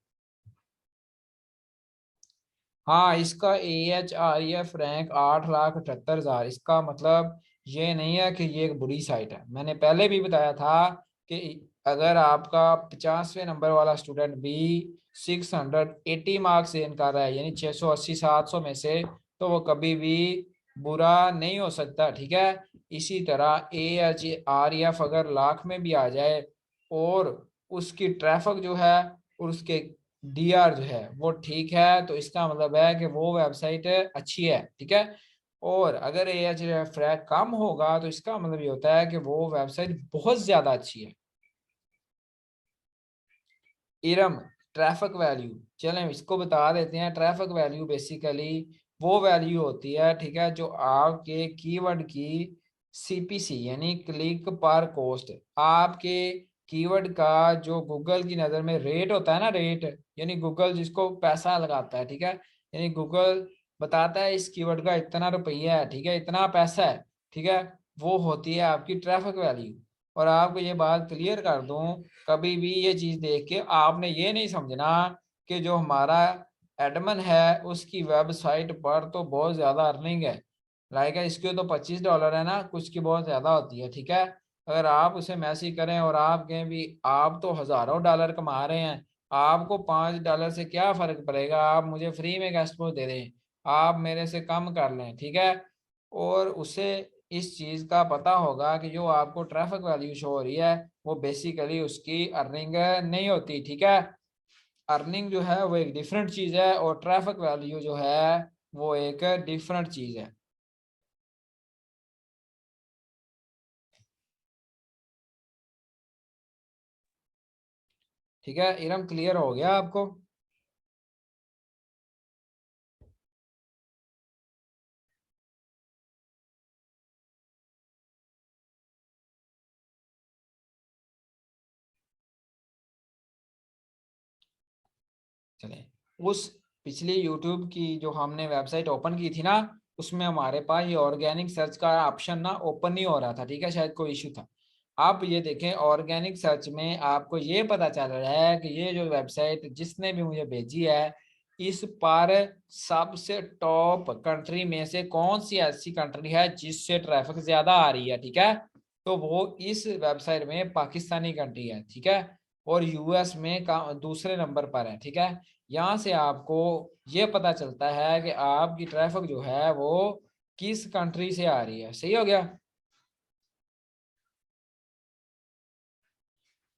हाँ, इसका AHREF रैंक 8,78,000। इसका मतलब ये नहीं है कि ये एक बुरी साइट है। मैंने पहले भी बताया था कि अगर आपका 50वें नंबर वाला स्टूडेंट भी 680 मार्क्स गेन कर रहा है, यानी 680 700 में से, तो वो कभी भी बुरा नहीं हो सकता, ठीक है। इसी तरह AHREF अगर लाख में भी आ जाए और उसकी ट्रैफिक जो है और उसके DR जो है वो ठीक है, तो इसका मतलब है कि वो वेबसाइट अच्छी है, ठीक है। और अगर AHREF कम होगा तो इसका मतलब ये होता है कि वो वेबसाइट बहुत ज्यादा अच्छी है। इरम ट्रैफिक वैल्यू, चलें इसको बता देते हैं। ट्रैफिक वैल्यू बेसिकली वो वैल्यू होती है, ठीक है, जो आपके कीवर्ड की CPC यानी क्लिक पर कॉस्ट, आपके कीवर्ड का जो गूगल की नज़र में रेट होता है ना, रेट यानी गूगल जिसको पैसा लगाता है, ठीक है, यानी गूगल बताता है इस कीवर्ड का इतना रुपया है, ठीक है, इतना पैसा है, ठीक है, वो होती है आपकी ट्रैफिक वैल्यू। और आपको ये बात क्लियर कर दूं, कभी भी ये चीज देख के आपने ये नहीं समझना कि जो हमारा एडमन है उसकी वेबसाइट पर तो बहुत ज्यादा अर्निंग है, लाइक है इसके तो $25 है ना, कुछ की बहुत ज्यादा होती है, ठीक है। अगर आप उसे मैसेज करें और आप कहें भी आप तो हजारों डॉलर कमा रहे हैं, आपको $5 से क्या फर्क पड़ेगा, आप मुझे फ्री में गेस्ट पोस्ट दे दें, आप मेरे से कम कर लें, ठीक है। और उसे इस चीज का पता होगा कि जो आपको ट्रैफिक वैल्यू शो हो रही है वो बेसिकली उसकी अर्निंग नहीं होती, ठीक है। अर्निंग जो है वो एक डिफरेंट चीज है और ट्रैफिक वैल्यू जो है वो एक डिफरेंट चीज है। ठीक है इरम, क्लियर हो गया आपको? चले, उस पिछली यूट्यूब की जो हमने वेबसाइट ओपन की थी ना, उसमें हमारे पास ये ऑर्गेनिक सर्च का ऑप्शन ना ओपन नहीं हो रहा था, ठीक है, शायद कोई इशू था। आप ये देखें ऑर्गेनिक सर्च में आपको ये पता चल रहा है कि ये जो वेबसाइट जिसने भी मुझे भेजी है इस पर सबसे टॉप कंट्री में से कौन सी ऐसी कंट्री है जिससे ट्रैफिक ज्यादा आ रही है, ठीक है, तो वो इस वेबसाइट में पाकिस्तानी कंट्री है, ठीक है, और US में दूसरे नंबर पर है, ठीक है। यहाँ से आपको ये पता चलता है कि आपकी ट्रैफिक जो है वो किस कंट्री से आ रही है, सही हो गया।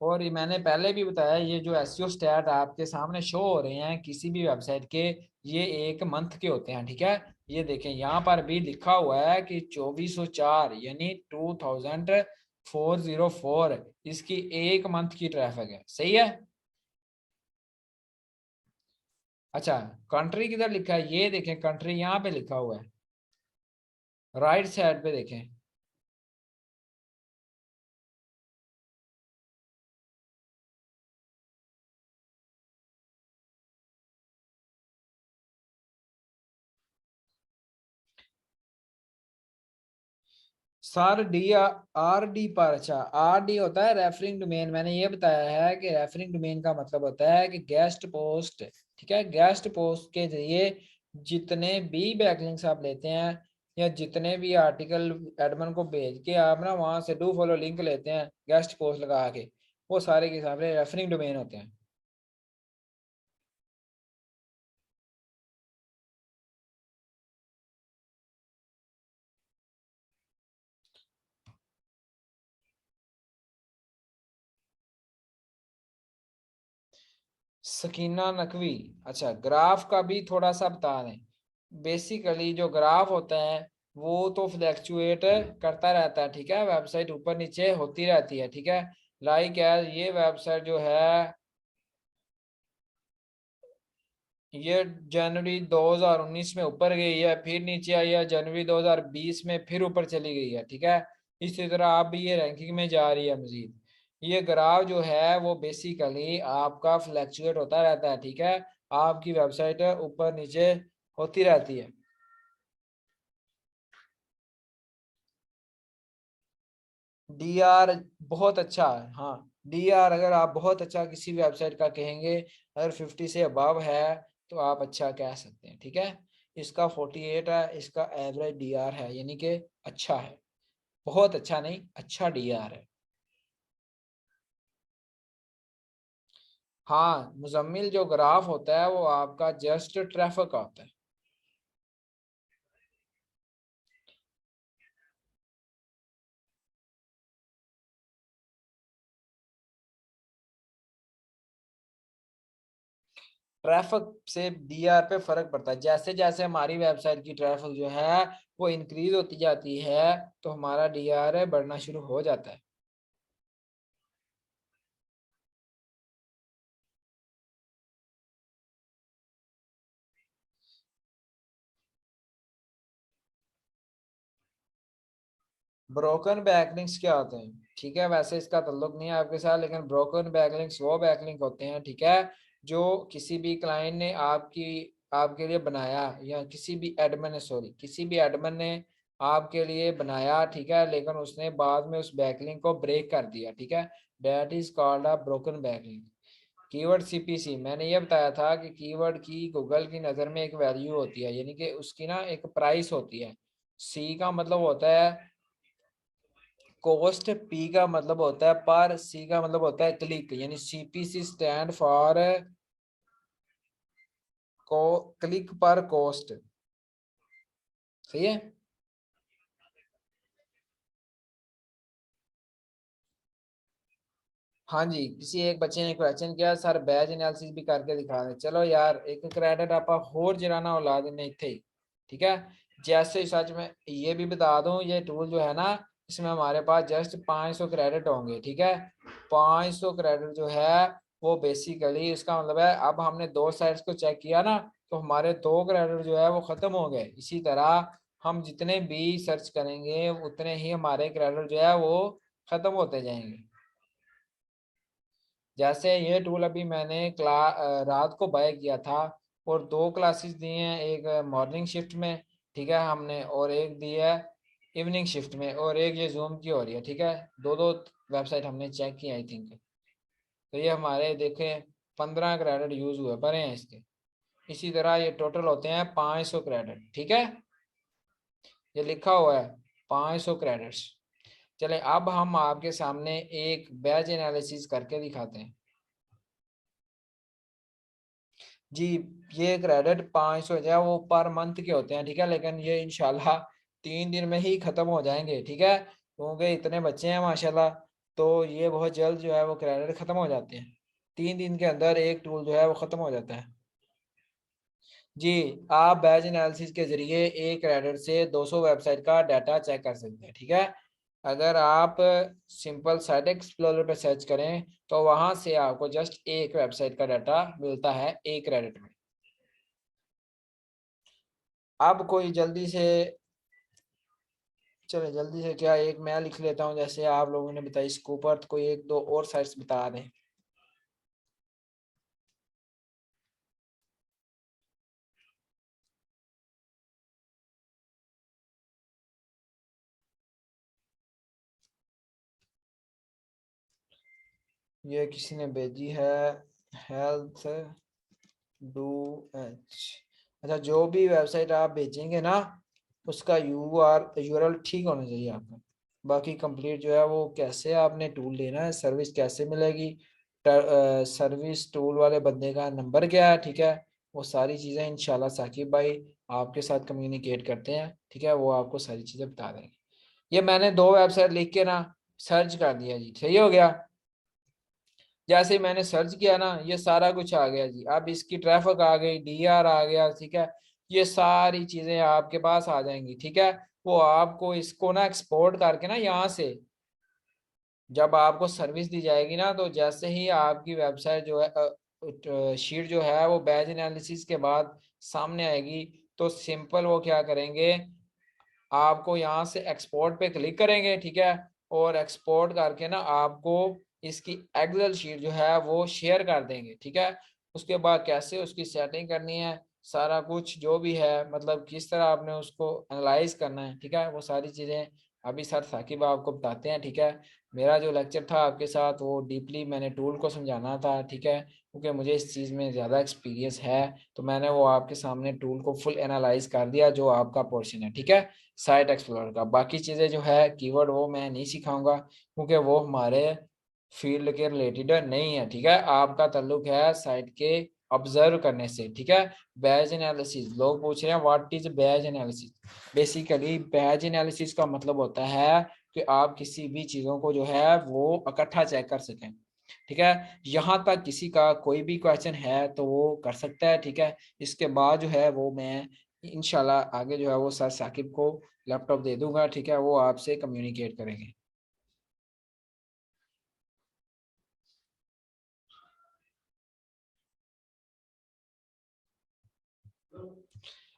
और ये मैंने पहले भी बताया, ये जो SEO स्टैट आपके सामने शो हो रहे हैं किसी भी वेबसाइट के, ये एक मंथ के होते हैं, ठीक है। ये देखें यहाँ पर भी लिखा हुआ है कि 2404 यानी 2404 इसकी एक मंथ की ट्रैफिक है, सही है। अच्छा, कंट्री किधर लिखा है, ये देखें कंट्री यहाँ पे लिखा हुआ है, राइट साइड पे देखें। सर RD पर, अच्छा RD होता है रेफरिंग डोमेन। मैंने ये बताया है कि रेफरिंग डोमेन का मतलब होता है कि गेस्ट पोस्ट, ठीक है, गेस्ट पोस्ट के जरिए जितने भी बैकलिंक्स आप लेते हैं या जितने भी आर्टिकल एडमिन को भेज के आप ना वहां से डू फॉलो लिंक लेते हैं गेस्ट पोस्ट लगा के, वो सारे के सारे रेफरिंग डोमेन होते हैं। सकीना नकवी, अच्छा ग्राफ का भी थोड़ा सा बता दें। बेसिकली जो ग्राफ होता है वो तो फ्लैक्चुएट करता रहता है, ठीक है, वेबसाइट ऊपर नीचे होती रहती है, ठीक है। लाइक एज ये वेबसाइट जो है ये जनवरी 2019 में ऊपर गई है, फिर नीचे आई है, जनवरी 2020 में फिर ऊपर चली गई है, ठीक है। इसी तरह आप भी ये रैंकिंग में जा रही है मजीद। ये ग्राफ जो है वो बेसिकली आपका फ्लैक्चुएट होता रहता है, ठीक है, आपकी वेबसाइट ऊपर नीचे होती रहती है। DR बहुत अच्छा है, हाँ, DR अगर आप बहुत अच्छा किसी वेबसाइट का कहेंगे, अगर 50 से अबव है तो आप अच्छा कह सकते हैं, ठीक है। इसका 48 है, इसका एवरेज DR है, यानी कि अच्छा है, बहुत अच्छा नहीं, अच्छा DR है। हाँ, मुजम्मिल जो ग्राफ होता है वो आपका जस्ट ट्रैफिक का होता है। ट्रैफिक से डीआर पे फर्क पड़ता है। जैसे जैसे हमारी वेबसाइट की ट्रैफिक जो है वो इंक्रीज होती जाती है तो हमारा डीआर बढ़ना शुरू हो जाता है। ब्रोकन बैकलिंक्स क्या होते हैं? ठीक है, वैसे इसका ताल्लुक नहीं है आपके साथ, लेकिन ब्रोकन बैकलिंक्स वो बैकलिंक होते हैं, ठीक है, जो किसी भी क्लाइंट ने आपके लिए बनाया, या किसी भी एडमिन ने, सॉरी, किसी भी एडमिन ने आपके लिए बनाया, ठीक है, लेकिन उसने बाद में उस बैकलिंक को ब्रेक कर दिया, ठीक है, that is called a broken backlink. Keyword CPC, मैंने ये बताया था कि कीवर्ड की गूगल की नज़र में एक वैल्यू होती है, यानी कि उसकी ना एक प्राइस होती है। सी का मतलब होता है कॉस्ट, पी का मतलब होता है पर, सी का मतलब होता है क्लिक, यानी सीपीसी स्टैंड फॉर क्लिक पर कॉस्ट। सही है। हाँ जी, किसी एक बच्चे ने क्वेश्चन किया सर बैच एनालिसिस भी करके दिखा दे। चलो यार, एक क्रेडिट आप होर जराना औला देने इथे ही, ठीक है। जैसे सच में ये भी बता दूं, ये टूल जो है ना, इसमें हमारे पास जस्ट 500 क्रेडिट होंगे, ठीक है। 500 क्रेडिट जो है वो बेसिकली इसका मतलब है, अब हमने 2 साइट्स को चेक किया ना, तो हमारे 2 क्रेडिट जो है वो खत्म हो गए। इसी तरह हम जितने भी सर्च करेंगे उतने ही हमारे क्रेडिट जो है वो खत्म होते जाएंगे। जैसे ये टूल अभी मैंने रात को बाय किया था, और 2 क्लासेस दी हैं, एक मॉर्निंग शिफ्ट में, ठीक है, हमने, और एक दी है इवनिंग शिफ्ट में, और एक ये जूम की हो रही है, ठीक है। दो दो वेबसाइट हमने चेक की आई थिंक। तो ये हमारे देखें 15 क्रेडिट यूज हुए भरे हैं इसके। इसी तरह ये टोटल होते हैं 500 क्रेडिट, ठीक है, ये लिखा हुआ है 500 क्रेडिट्स। चले अब हम आपके सामने एक बैच एनालिसिस करके दिखाते हैं जी। ये क्रेडिट 500 जो है वो पर मंथ के होते हैं, ठीक है, लेकिन ये इंशाल्लाह 3 दिन में ही खत्म हो जाएंगे, ठीक है, क्योंकि इतने बच्चे हैं माशाल्लाह। तो ये बहुत जल्द जो है वो क्रेडिट खत्म हो जाते हैं। 3 दिन के अंदर एक टूल जो है वो खत्म हो जाता है जी। आप बैच एनालिसिस के जरिए एक क्रेडिट से 200 वेबसाइट का डाटा चेक कर सकते हैं, ठीक है। अगर आप सिंपल साइट एक्सप्लोरर पे सर्च करें तो वहां से आपको जस्ट एक वेबसाइट का डाटा मिलता है एक क्रेडिट में। अब कोई जल्दी से, चले जल्दी से क्या, एक मैं लिख लेता हूँ जैसे आप लोगों ने बताई स्कूपर, तो कोई एक दो और साइट्स बता दें। ये किसी ने भेजी है, हेल्थ डू एच। अच्छा, जो भी वेबसाइट आप भेजेंगे ना उसका यूआरएल ठीक होना चाहिए आपका। बाकी कंप्लीट जो है वो कैसे आपने टूल लेना है, सर्विस कैसे मिलेगी, सर्विस टूल वाले बंदे का नंबर क्या है, ठीक है, वो सारी चीज़ें इंशाल्लाह साकिब भाई आपके साथ कम्युनिकेट करते हैं, ठीक है, वो आपको सारी चीज़ें बता देंगे। ये मैंने 2 वेबसाइट लिख के ना सर्च कर दिया जी, सही हो गया। जैसे ही मैंने सर्च किया ना ये सारा कुछ आ गया जी। अब इसकी ट्रैफिक आ गई, डीआर आ गया, ठीक है, ये सारी चीजें आपके पास आ जाएंगी, ठीक है। वो आपको इसको ना एक्सपोर्ट करके ना यहाँ से जब आपको सर्विस दी जाएगी ना, तो जैसे ही आपकी वेबसाइट जो है शीट जो है वो बैच एनालिसिस के बाद सामने आएगी, तो सिंपल वो क्या करेंगे, आपको यहाँ से एक्सपोर्ट पे क्लिक करेंगे, ठीक है, और एक्सपोर्ट करके ना आपको इसकी एक्सेल शीट जो है वो शेयर कर देंगे, ठीक है। उसके बाद कैसे उसकी सेटिंग करनी है, सारा कुछ जो भी है, मतलब किस तरह आपने उसको एनालाइज करना है, ठीक है, वो सारी चीज़ें अभी सर साकिब आपको बताते हैं, ठीक है। मेरा जो लेक्चर था आपके साथ वो डीपली मैंने टूल को समझाना था, ठीक है, क्योंकि मुझे इस चीज़ में ज़्यादा एक्सपीरियंस है, तो मैंने वो आपके सामने टूल को फुल एनालाइज कर दिया जो आपका पोर्शन है, ठीक है, साइट एक्सप्लोरर का। बाकी चीज़ें जो है कीवर्ड वो मैं नहीं सिखाऊंगा, क्योंकि वो हमारे फील्ड के रिलेटेड नहीं है, ठीक है। आपका ताल्लुक है साइट के ऑब्जर्व करने से, ठीक है। बैच एनालिसिस, लोग पूछ रहे हैं what is batch analysis. Basically batch analysis का मतलब होता है कि आप किसी भी चीजों को जो है वो इकट्ठा चेक कर सकें, ठीक है। यहाँ तक किसी का कोई भी क्वेश्चन है तो वो कर सकता है, ठीक है। इसके बाद जो है वो मैं इंशाल्लाह आगे जो है वो सर साकिब को लैपटॉप दे दूंगा, ठीक है। वो आपसे कम्युनिकेट करेंगे।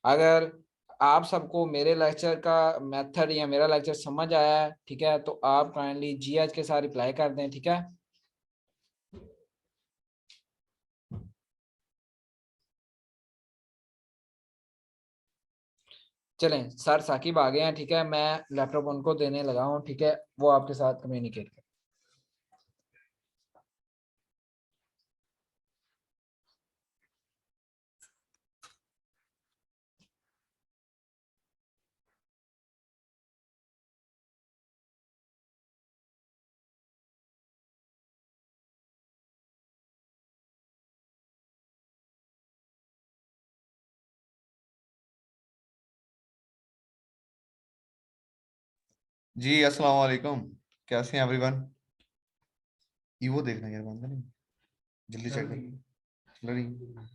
अगर आप सबको मेरे लेक्चर का मेथड या मेरा लेक्चर समझ आया है, ठीक है, तो आप काइंडली जीएच के साथ रिप्लाई कर दें, ठीक है। चलें, सर साकिब आ गए हैं, ठीक है। मैं लैपटॉप उनको देने लगा हूँ, ठीक है। वो आपके साथ कम्युनिकेट करें। जी अस्सलाम वालेकुम। कैसे हैं एवरीवन? वो देखना यार, बंद नहीं, जल्दी चेक करो। चलो नहीं,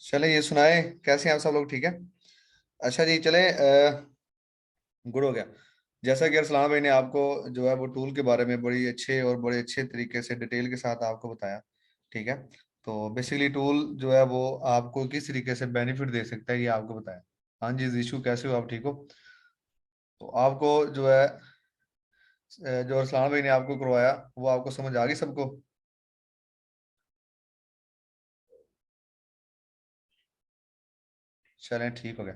चले ये सुनाए, कैसे हैं आप सब लोग? ठीक है। अच्छा जी, चले गुड हो गया। जैसा कि अरसलान भाई ने आपको जो है वो टूल के बारे में बड़ी अच्छे और बड़े अच्छे तरीके से डिटेल के साथ आपको बताया, ठीक है। तो बेसिकली टूल जो है वो आपको किस तरीके से बेनिफिट दे सकता है ये आपको बताया। हाँ जी इशू, कैसे हो आप? ठीक हो? तो आपको जो है जो अरसलान भाई ने आपको करवाया वो आपको समझ आ गई सबको? चलें ठीक हो गया।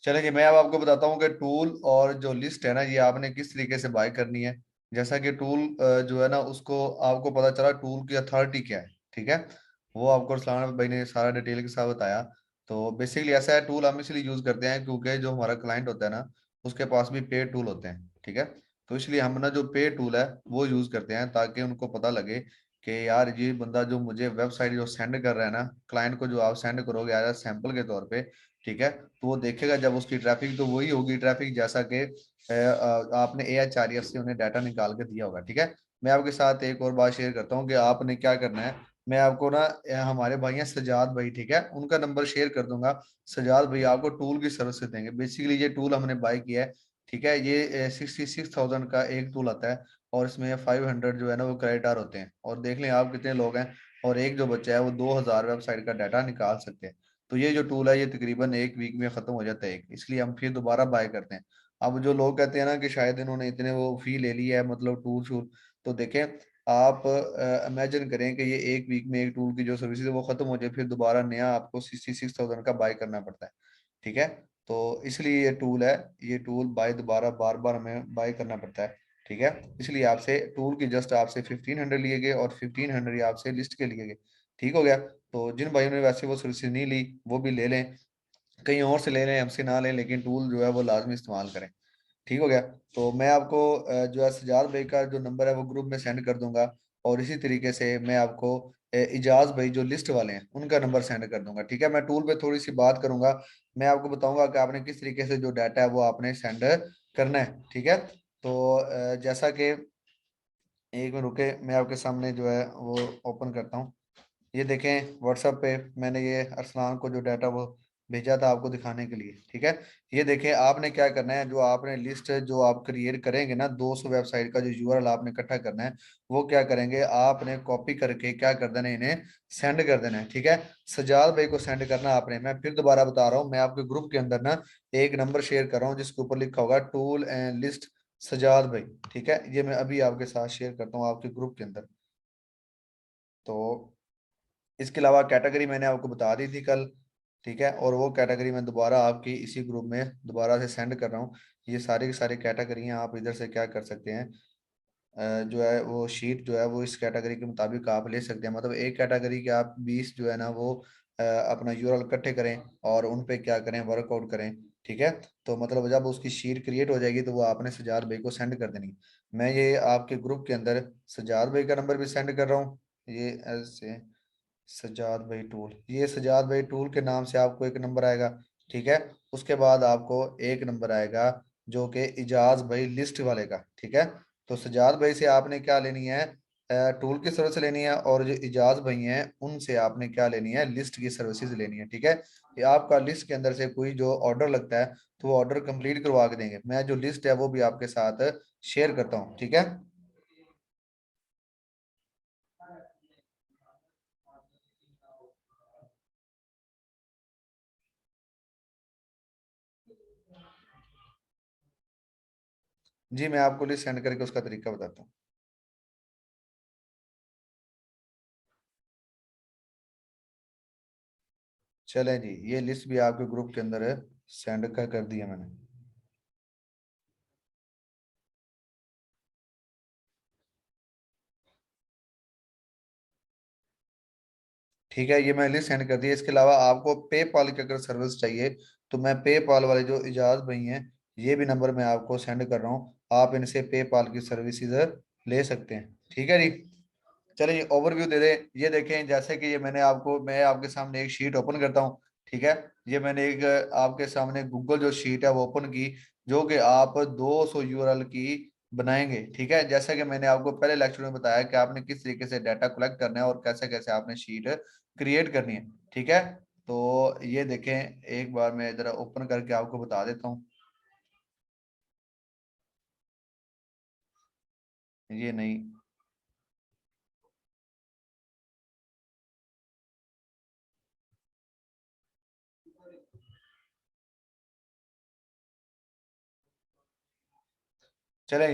चलें जी, मैं अब आपको बताता हूँ कि टूल और जो लिस्ट है ना ये आपने किस तरीके से बाय करनी है। जैसा कि टूल जो है ना उसको आपको पता चला टूल की अथॉरिटी क्या है, ठीक है। वो आपको रसलान भाई ने सारा डिटेल के साथ बताया। तो बेसिकली ऐसा है, टूल हम इसलिए यूज करते हैं क्योंकि जो हमारा क्लाइंट होता है ना उसके पास भी पे टूल होते हैं, ठीक है। तो इसलिए हम ना जो पे टूल है वो यूज करते हैं ताकि उनको पता लगे कि यार ये बंदा जो मुझे वेबसाइट जो सेंड कर रहा है ना, क्लाइंट को जो आप सेंड करोगे एज सैंपल के तौर पे, ठीक है, तो वो देखेगा जब उसकी ट्रैफिक तो वही होगी ट्रैफिक जैसा कि आपने AHREF से उन्हें डाटा निकाल के दिया होगा, ठीक है। मैं आपके साथ एक और बात शेयर करता हूँ कि आपने क्या करना है। मैं आपको ना हमारे भाई हैं सजाद भाई, ठीक है, उनका नंबर शेयर कर दूंगा। सजाद भाई आपको टूल की सर्विस देंगे। बेसिकली ये टूल हमने बाय किया है, ठीक है। ये 66,000 का एक टूल आता है और इसमें 500 जो है ना वो क्रेडिट आवर होते हैं। और देख लें आप कितने लोग हैं, और एक जो बच्चा है वो 2,000 वेबसाइट का डाटा निकाल सकते हैं। तो ये जो टूल है ये तकरीबन एक वीक में खत्म हो जाता है, इसलिए हम फिर दोबारा बाय करते हैं। अब जो लोग कहते हैं ना कि शायद इन्होंने इतने वो फी ले ली है, मतलब टूल शूल, तो देखें आप इमेजिन करें कि ये एक वीक में एक टूल की जो सर्विस है वो खत्म हो जाए, फिर दोबारा नया आपको 66,000 का बाय करना पड़ता है, ठीक है। तो इसलिए ये टूल है, ये टूल बाय दोबारा बार बार हमें बाय करना पड़ता है, ठीक है। इसलिए आपसे टूल की जस्ट आपसे 1,500 लिए गए और 1,500 आपसे लिस्ट के लिए गए, ठीक हो गया। तो जिन भाइयों ने वैसे वो सर्विस नहीं ली वो भी ले लें, कहीं और से ले लें, हमसे ना लें, लेकिन टूल जो है वो लाजमी इस्तेमाल करें, ठीक हो गया। तो मैं आपको जो है सजाद भाई का जो नंबर है वो ग्रुप में सेंड कर दूंगा। और इसी तरीके से मैं आपको इजाज भाई जो लिस्ट वाले हैं उनका नंबर सेंड कर दूंगा, ठीक है। मैं टूल पे थोड़ी सी बात करूंगा, मैं आपको बताऊंगा कि आपने किस तरीके से जो डाटा है वो आपने सेंड करना है, ठीक है। तो जैसा कि एक मिनट रुके, मैं आपके सामने जो है वो ओपन करता हूँ। ये देखें व्हाट्सएप पे मैंने ये अरसलान को जो डाटा वो भेजा था आपको दिखाने के लिए, ठीक है। ये देखें आपने क्या करना है, जो आपने लिस्ट जो आप क्रिएट करेंगे ना 200 वेबसाइट का जो यूआरएल आपने इकट्ठा करना है, वो क्या करेंगे आपने कॉपी करके क्या कर देना है, इन्हें सेंड कर देना है, ठीक है। सजाद भाई को सेंड करना है आपने। मैं फिर दोबारा बता रहा हूँ, मैं आपके ग्रुप के अंदर ना एक नंबर शेयर कर रहा हूँ जिसके ऊपर लिखा होगा टूल एंड लिस्ट सजाद भाई, ठीक है। ये मैं अभी आपके साथ शेयर करता हूँ आपके ग्रुप के अंदर। तो इसके अलावा कैटेगरी मैंने आपको बता दी थी कल, ठीक है, और वो कैटेगरी मैं दोबारा आपकी इसी ग्रुप में दोबारा से सेंड कर रहा हूँ। ये सारी की सारी कैटेगरी हैं, आप इधर से क्या कर सकते हैं, जो है वो शीट जो है वो इस कैटेगरी के मुताबिक आप ले सकते हैं। मतलब एक कैटेगरी के आप 20 जो है ना वो अपना यूआरएल इकट्ठे करें और उन पे क्या करें, वर्कआउट करें, ठीक है। तो मतलब जब उसकी शीट क्रिएट हो जाएगी तो वो आपने सजाद भाई को सेंड कर देनी। मैं ये आपके ग्रुप के अंदर सजाद भाई का नंबर भी सेंड कर रहा हूँ। ये ऐसे सजाद भाई टूल, ये सजाद भाई टूल के नाम से आपको एक नंबर आएगा। ठीक है। उसके बाद आपको एक नंबर आएगा जो कि इजाज भाई लिस्ट वाले का। ठीक है। तो सजाद भाई से आपने क्या लेनी है, टूल की सर्विस लेनी है, और जो इजाज भाई हैं उनसे आपने क्या लेनी है, लिस्ट की सर्विसेज लेनी है। ठीक है। ये आपका लिस्ट के अंदर से कोई जो ऑर्डर लगता है तो वो ऑर्डर कंप्लीट करवा के देंगे। मैं जो लिस्ट है वो भी आपके साथ शेयर करता हूँ। ठीक है। जी मैं आपको लिस्ट सेंड करके उसका तरीका बताता हूँ। चलें जी, ये लिस्ट भी आपके ग्रुप के अंदर सेंड कर दिया मैंने। ठीक है, ये मैंने लिस्ट सेंड कर दी है। इसके अलावा आपको पेपाल की अगर सर्विस चाहिए तो मैं पेपाल वाले जो इजाज भाई हैं, ये भी नंबर मैं आपको सेंड कर रहा हूँ, आप इनसे पेपाल की सर्विसेज ले सकते हैं। ठीक है जी। चलिए ये ओवरव्यू दे दें। ये देखें, जैसे कि ये मैं आपके सामने एक शीट ओपन करता हूँ। ठीक है। ये मैंने एक आपके सामने गूगल जो शीट है वो ओपन की, जो कि आप 200 यूआरएल की बनाएंगे। ठीक है। जैसा कि मैंने आपको पहले लेक्चर में बताया कि आपने किस तरीके से डाटा कलेक्ट करना है और कैसे कैसे आपने शीट क्रिएट करनी है। ठीक है। तो ये देखें, एक बार मैं इधर ओपन करके आपको बता देता हूँ। ये नहीं, चले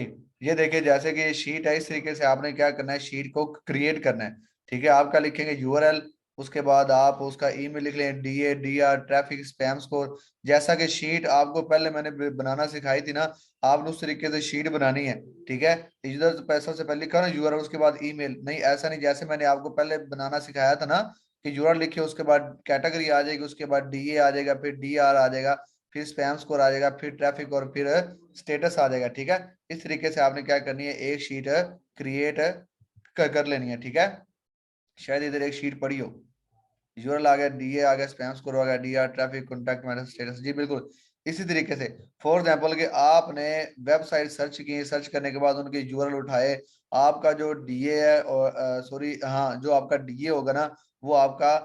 ये देखिए, जैसे कि ये शीट है, इस तरीके से आपने क्या करना है, शीट को क्रिएट करना है। ठीक है। आपका लिखेंगे यूआरएल, उसके बाद आप उसका ईमेल लिख लें, DA DR traffic spam score. जैसा कि शीट आपको पहले मैंने बनाना सिखाई थी ना, आपने उस तरीके से शीट बनानी है। ठीक है। इधर तो पैसा से पहले लिखा ना यूआरएल, उसके बाद ईमेल, नहीं ऐसा नहीं, जैसे मैंने आपको पहले बनाना सिखाया था ना कि यूआरएल लिखिए, उसके बाद कैटेगरी आ जाएगी, उसके बाद डीए आ जाएगा, फिर डीआर आ जाएगा, फिर स्पैम स्कोर आ जाएगा, फिर ट्रैफिक, और फिर स्टेटस आ जाएगा। ठीक है। इस तरीके से आपने क्या करनी है, एक शीट क्रिएट कर लेनी है। ठीक है। शायद इधर एक शीट पड़ी हो, यूआरएल आ गया, डीए आ गया, स्पैम स्कोर आ गया, DR traffic contact message status. जी बिल्कुल इसी तरीके से। फॉर एग्जांपल कि आपने वेबसाइट सर्च की, सर्च करने के बाद उनके यूआरएल उठाए, आपका जो डीए है, और सॉरी हाँ, जो आपका डीए होगा ना वो आपका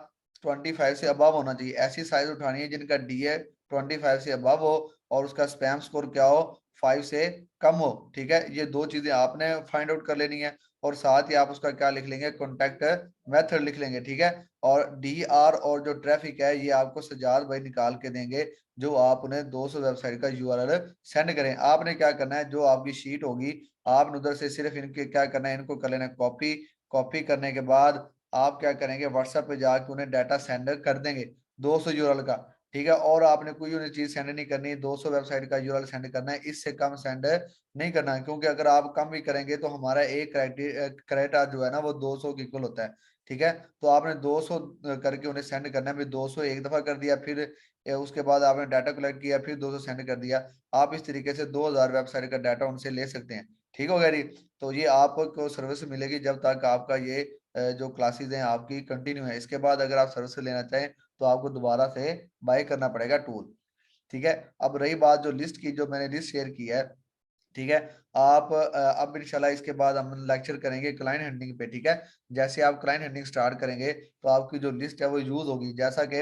25 से अबव होना चाहिए। ऐसी साइज उठानी है जिनका डीए 25 से अबव हो और उसका स्पैम स्कोर क्या हो, 5 से कम हो। ठीक है। ये दो चीजें आपने फाइंड आउट कर लेनी है, और साथ ही आप उसका क्या लिख लेंगे, कॉन्टैक्ट मेथड लिख लेंगे। ठीक है। और डी आर और जो ट्रैफिक है ये आपको सजाद भाई निकाल के देंगे, जो आप उन्हें 200 वेबसाइट का यूआरएल सेंड करें। आपने क्या करना है, जो आपकी शीट होगी आपने उधर से सिर्फ इनके क्या करना है, इनको कर लेना है कॉपी। कॉपी करने के बाद आप क्या करेंगे, व्हाट्सएप पे जाके उन्हें डाटा सेंड कर देंगे 200 यूआरएल का। ठीक है। और आपने कोई उन्हें चीज सेंड नहीं करनी, 200 वेबसाइट का यूआरएल सेंड करना है, इससे कम सेंड नहीं करना है, क्योंकि अगर आप कम भी करेंगे तो हमारा एक क्राइटेरिया जो है ना वो 200 के इक्वल होता है। ठीक है। तो आपने 200 करके उन्हें सेंड करना है। फिर 200 एक दफा कर दिया, फिर उसके बाद आपने डाटा कलेक्ट किया, फिर 200 सेंड कर दिया। आप इस तरीके से 2000 वेबसाइट का डाटा उनसे ले सकते हैं। ठीक हो गया जी। तो ये आपको सर्विस मिलेगी जब तक आपका ये जो क्लासेस हैं आपकी कंटिन्यू है। इसके बाद अगर आप सर्विस लेना चाहें तो आपको दोबारा से बाय करना पड़ेगा टूल। ठीक है। अब रही बात जो लिस्ट की, जो मैंने लिस्ट शेयर की है। ठीक है। आप अब इंशाल्लाह इसके बाद हम लेक्चर करेंगे क्लाइंट हैंडलिंग पे। ठीक है। जैसे आप क्लाइंट हैंडलिंग स्टार्ट करेंगे तो आपकी जो लिस्ट है वो यूज होगी। जैसा कि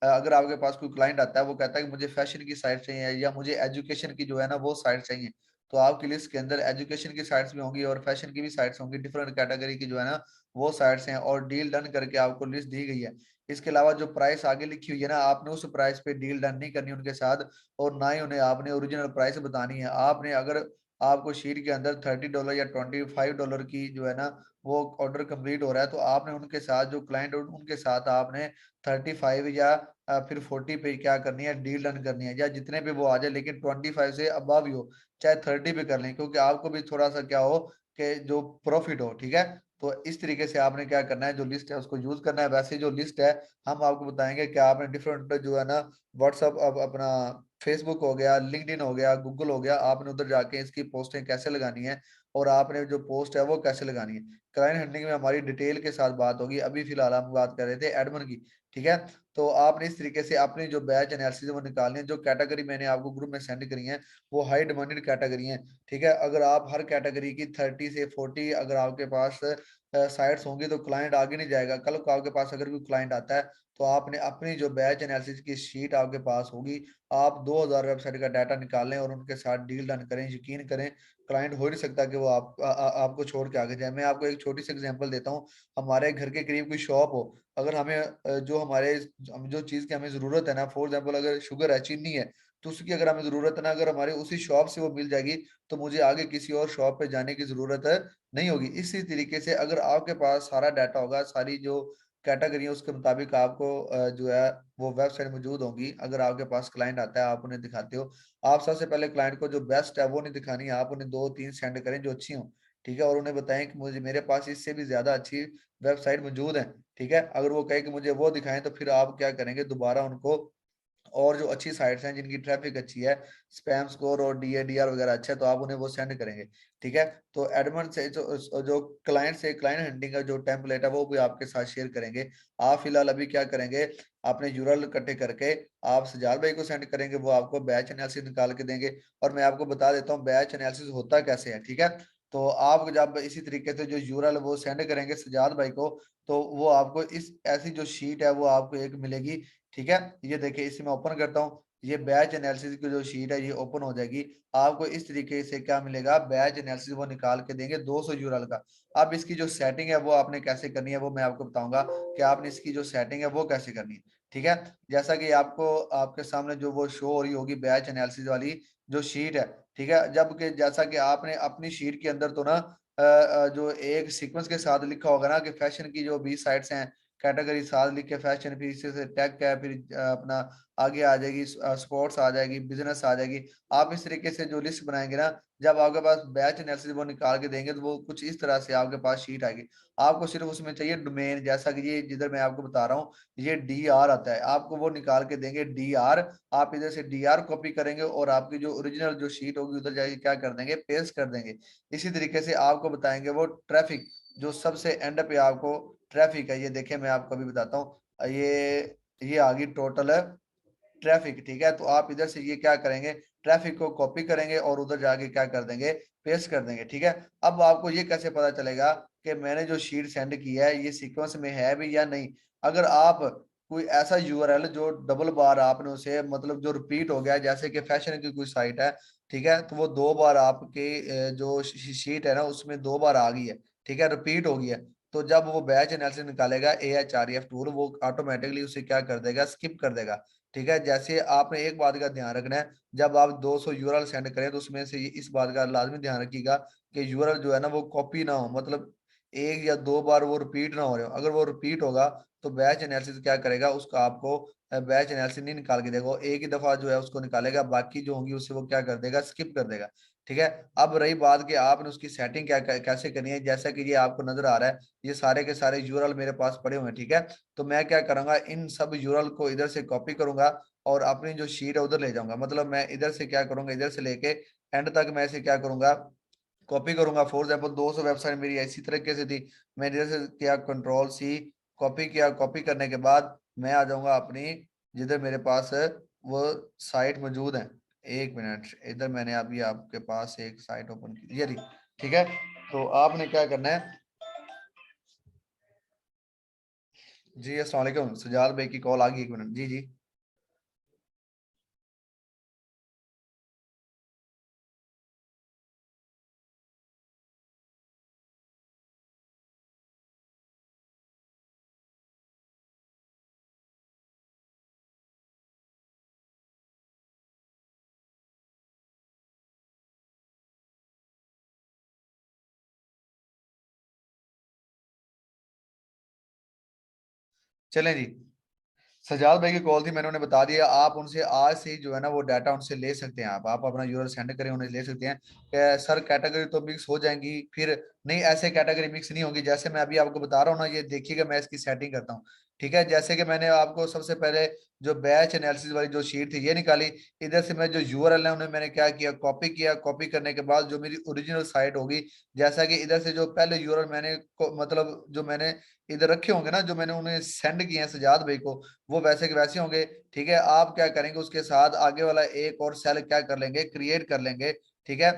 अगर आपके पास कोई क्लाइंट आता है, वो कहता है कि मुझे फैशन की साइट चाहिए या मुझे एजुकेशन की जो है ना वो साइट चाहिए, तो आपकी लिस्ट के अंदर एजुकेशन की साइट्स भी होंगी और फैशन की भी साइट्स होंगी, डिफरेंट कैटेगरी की जो है ना वो साइट्स हैं, और डील डन करके आपको लिस्ट दी गई है। इसके अलावा जो प्राइस आगे लिखी हुई है ना, आपने उस प्राइस पे डील डन नहीं करनी उनके साथ, और ना ही उन्हें आपने ओरिजिनल प्राइस बतानी है। आपने अगर आपको शीट के अंदर $30 या $25 की जो है ना वो ऑर्डर कंप्लीट हो रहा है, तो आपने उनके साथ जो क्लाइंट उनके साथ आपने 35 या फिर 40 पे क्या करनी है, डील डन करनी है, या जितने पे वो आ जाए, लेकिन 25 से अबव ही हो, चाहे 30 पे कर लें, क्योंकि आपको भी थोड़ा सा क्या हो कि जो प्रॉफिट हो। ठीक है। तो इस तरीके से आपने क्या करना है, जो लिस्ट है उसको यूज करना है। वैसे जो लिस्ट है हम आपको बताएंगे कि आपने डिफरेंट जो है ना व्हाट्सअप, अब अपना फेसबुक हो गया, लिंक्डइन हो गया, गूगल हो गया, आपने उधर जाके इसकी पोस्टें कैसे लगानी है और आपने जो पोस्ट है वो कैसे लगानी है। क्लाइंट हैंडलिंग में हमारी डिटेल के साथ बात होगी। अभी फिलहाल हम बात कर रहे थे एडमिन की, ठीक है। तो आपने इस तरीके से अपनी जो बैच एनालिसिस वो निकालनी है। जो कैटेगरी मैंने आपको ग्रुप में सेंड करी है वो हाई डिमांडेड कैटेगरी है, ठीक है। अगर आप हर कैटेगरी की 30 से 40 अगर आपके पास साइट्स होंगी तो क्लाइंट आगे नहीं जाएगा। कल को आपके पास अगर कोई क्लाइंट आता है तो आपने अपनी जो बैच एनालिसिस की शीट आपके पास होगी, आप 2000 वेबसाइट का डाटा निकालें और उनके साथ डील डन करें। यकीन करें क्लाइंट हो नहीं सकता कि वो आपको छोड़ के आगे जाए। मैं आपको एक छोटी सी एग्जांपल देता हूँ। हमारे घर के करीब कोई शॉप हो, अगर हमें जो हमारे जो चीज़ की हमें ज़रूरत है ना, फॉर एग्जाम्पल अगर शुगर है, चीनी है, तो उसकी अगर हमें ज़रूरत है ना, अगर हमारे उसी शॉप से वो मिल जाएगी तो मुझे आगे किसी और शॉप पे जाने की ज़रूरत नहीं होगी। इसी तरीके से अगर आपके पास सारा डाटा होगा, सारी जो कैटेगरी है उसके मुताबिक आपको जो है वो वेबसाइट मौजूद होंगी। अगर आपके पास क्लाइंट आता है आप उन्हें दिखाते हो, आप सबसे पहले क्लाइंट को जो बेस्ट है वो नहीं दिखानी है, आप उन्हें 2-3 सेंड करें जो अच्छी हो, ठीक है। और उन्हें बताएं कि मुझे मेरे पास इससे भी ज्यादा अच्छी वेबसाइट मौजूद है, ठीक है। अगर वो कहे कि मुझे वो दिखाएं तो फिर आप क्या करेंगे, दोबारा उनको और जो अच्छी साइट्स हैं जिनकी ट्रैफिक अच्छी है, स्पैम स्कोर और डीएडीआर वगैरह अच्छा है, तो आप उन्हें वो सेंड करेंगे, ठीक है। तो एडमिन से जो क्लाइंट से क्लाइंट हैंडलिंग का जो टेम्पलेट है वो भी आपके साथ शेयर करेंगे। आप फिलहाल अभी क्या करेंगे, अपने यूरल इकट्ठे करके आप सजाद भाई को सेंड करेंगे, वो आपको बैच एनालिसिस निकाल के देंगे। और मैं आपको बता देता हूँ बैच एनालिसिस होता कैसे है, ठीक है। तो आप जब इसी तरीके से जो यूरल वो सेंड करेंगे सजाद भाई को, तो वो आपको इस ऐसी जो शीट है वो आपको एक मिलेगी, ठीक है। ये देखिए इसे मैं ओपन करता हूँ, ये बैच एनालिसिस की जो शीट है ये ओपन हो जाएगी। आपको इस तरीके से क्या मिलेगा, बैच एनालिसिस वो निकाल के देंगे 200 यूरल का। अब इसकी जो सेटिंग है वो आपने कैसे करनी है वो मैं आपको बताऊंगा कि आपने इसकी जो सेटिंग है वो कैसे करनी है, ठीक है। जैसा कि आपको आपके सामने जो वो शो हो रही होगी बैच एनालिसिस वाली जो शीट है, ठीक है। जबकि जैसा कि आपने अपनी शीट के अंदर तो ना जो एक सीक्वेंस के साथ लिखा होगा ना कि फैशन की जो 20 साइट्स हैं, कैटेगरी साथ लिख के फैशन, फिर इसी से टैग है, फिर अपना आगे आ जाएगी स्पोर्ट्स आ जाएगी, बिजनेस आ जाएगी। आप इस तरीके से जो लिस्ट बनाएंगे ना, जब आपके पास बैच एनालिसिस वो निकाल के देंगे तो वो कुछ इस तरह से आपके पास शीट आएगी। आपको सिर्फ उसमें चाहिए डोमेन, जैसा कि ये जिधर मैं आपको बता रहा हूँ ये डी आर आता है, आपको वो निकाल के देंगे डी आर। आप इधर से डी आर कॉपी करेंगे और आपकी जो ओरिजिनल जो शीट होगी उधर जाके क्या कर देंगे, पेस्ट कर देंगे। इसी तरीके से आपको बताएंगे वो ट्रैफिक, जो सबसे एंड पे आपको ट्रैफिक है, ये देखें मैं आपको अभी बताता हूँ, ये आ गई टोटल ट्रैफिक, ठीक है। तो आप इधर से ये क्या करेंगे, ट्रैफिक को कॉपी करेंगे और उधर जाके क्या कर देंगे, पेस्ट कर देंगे, ठीक है। अब आपको ये कैसे पता चलेगा कि मैंने जो शीट सेंड की है ये सीक्वेंस में है भी या नहीं। अगर आप कोई ऐसा यूआरएल जो डबल बार आपने उसे मतलब जो रिपीट हो गया, जैसे कि फैशन की कोई साइट है, ठीक है, तो वो 2 बार आपके जो शीट है ना उसमें 2 बार आ गई है, ठीक है, रिपीट हो गई है, तो जब वो बैच एनालिसिस निकालेगा AHREF टूल वो ऑटोमेटिकली उसे क्या कर देगा, स्किप कर देगा, ठीक है। जैसे आपने एक बात का ध्यान रखना है, जब आप 200 यूआरएल सेंड करें तो उसमें से इस बात का लाजमी ध्यान रखिएगा कि यूआरएल जो है ना वो कॉपी ना हो, मतलब 1 या 2 बार वो रिपीट ना हो रहे हो। अगर वो रिपीट होगा तो बैच एनालिसिस क्या करेगा, उसका आपको बैच एनालिसिस नहीं निकाल के देगा, वो एक ही दफा जो है उसको निकालेगा, बाकी जो होंगी उसे वो क्या कर देगा, स्किप कर देगा, ठीक है। अब रही बात कि आपने उसकी सेटिंग कैसे करनी है, जैसा कि ये आपको नजर आ रहा है ये सारे के सारे यूआरएल मेरे पास पड़े हुए हैं, ठीक है। तो मैं क्या करूंगा, इन सब यूआरएल को इधर से कॉपी करूंगा और अपनी जो शीट है उधर ले जाऊंगा। मतलब मैं इधर से क्या करूंगा, इधर से लेके एंड तक मैं इसे क्या करूंगा, कॉपी करूंगा। फॉर एग्जाम्पल 200 वेबसाइट मेरी ऐसी तरीके से थी, मैं इधर से किया कंट्रोल C, कॉपी किया, कॉपी करने के बाद मैं आ जाऊंगा अपनी जिधर मेरे पास वो साइट मौजूद है। एक मिनट, इधर मैंने अभी आपके पास एक साइट ओपन की, ये रही, ठीक है। तो आपने क्या करना है, जी अस्सलाम वालेकुम, सजाद भाई की कॉल आ गई, 1 मिनट, जी जी। चलें जी, सजाद भाई की कॉल थी, मैंने उन्हें बता दिया। आप उनसे आज से ही जो है ना वो डाटा उनसे ले सकते हैं। आप अपना यूआरएल सेंड करें, उन्हें ले सकते हैं कि सर कैटेगरी तो मिक्स हो जाएंगी, फिर नहीं ऐसे कैटेगरी मिक्स नहीं होगी। जैसे मैं अभी आपको बता रहा हूँ ना, ये देखिएगा मैं इसकी सेटिंग करता हूँ। ठीक है, जैसे कि मैंने आपको सबसे पहले जो बैच एनालिसिस वाली जो शीट थी ये निकाली। इधर से मैं जो यूआरएल है उन्हें मैंने क्या किया, कॉपी किया। कॉपी करने के बाद जो मेरी ओरिजिनल साइट होगी, जैसा कि इधर से जो पहले यूआरएल मैंने मतलब जो मैंने इधर रखे होंगे ना, जो मैंने उन्हें सेंड किए हैं सजाद भाई को, वो वैसे के वैसे होंगे। ठीक है, आप क्या करेंगे, उसके साथ आगे वाला एक और सेल क्या कर लेंगे, क्रिएट कर लेंगे। ठीक है,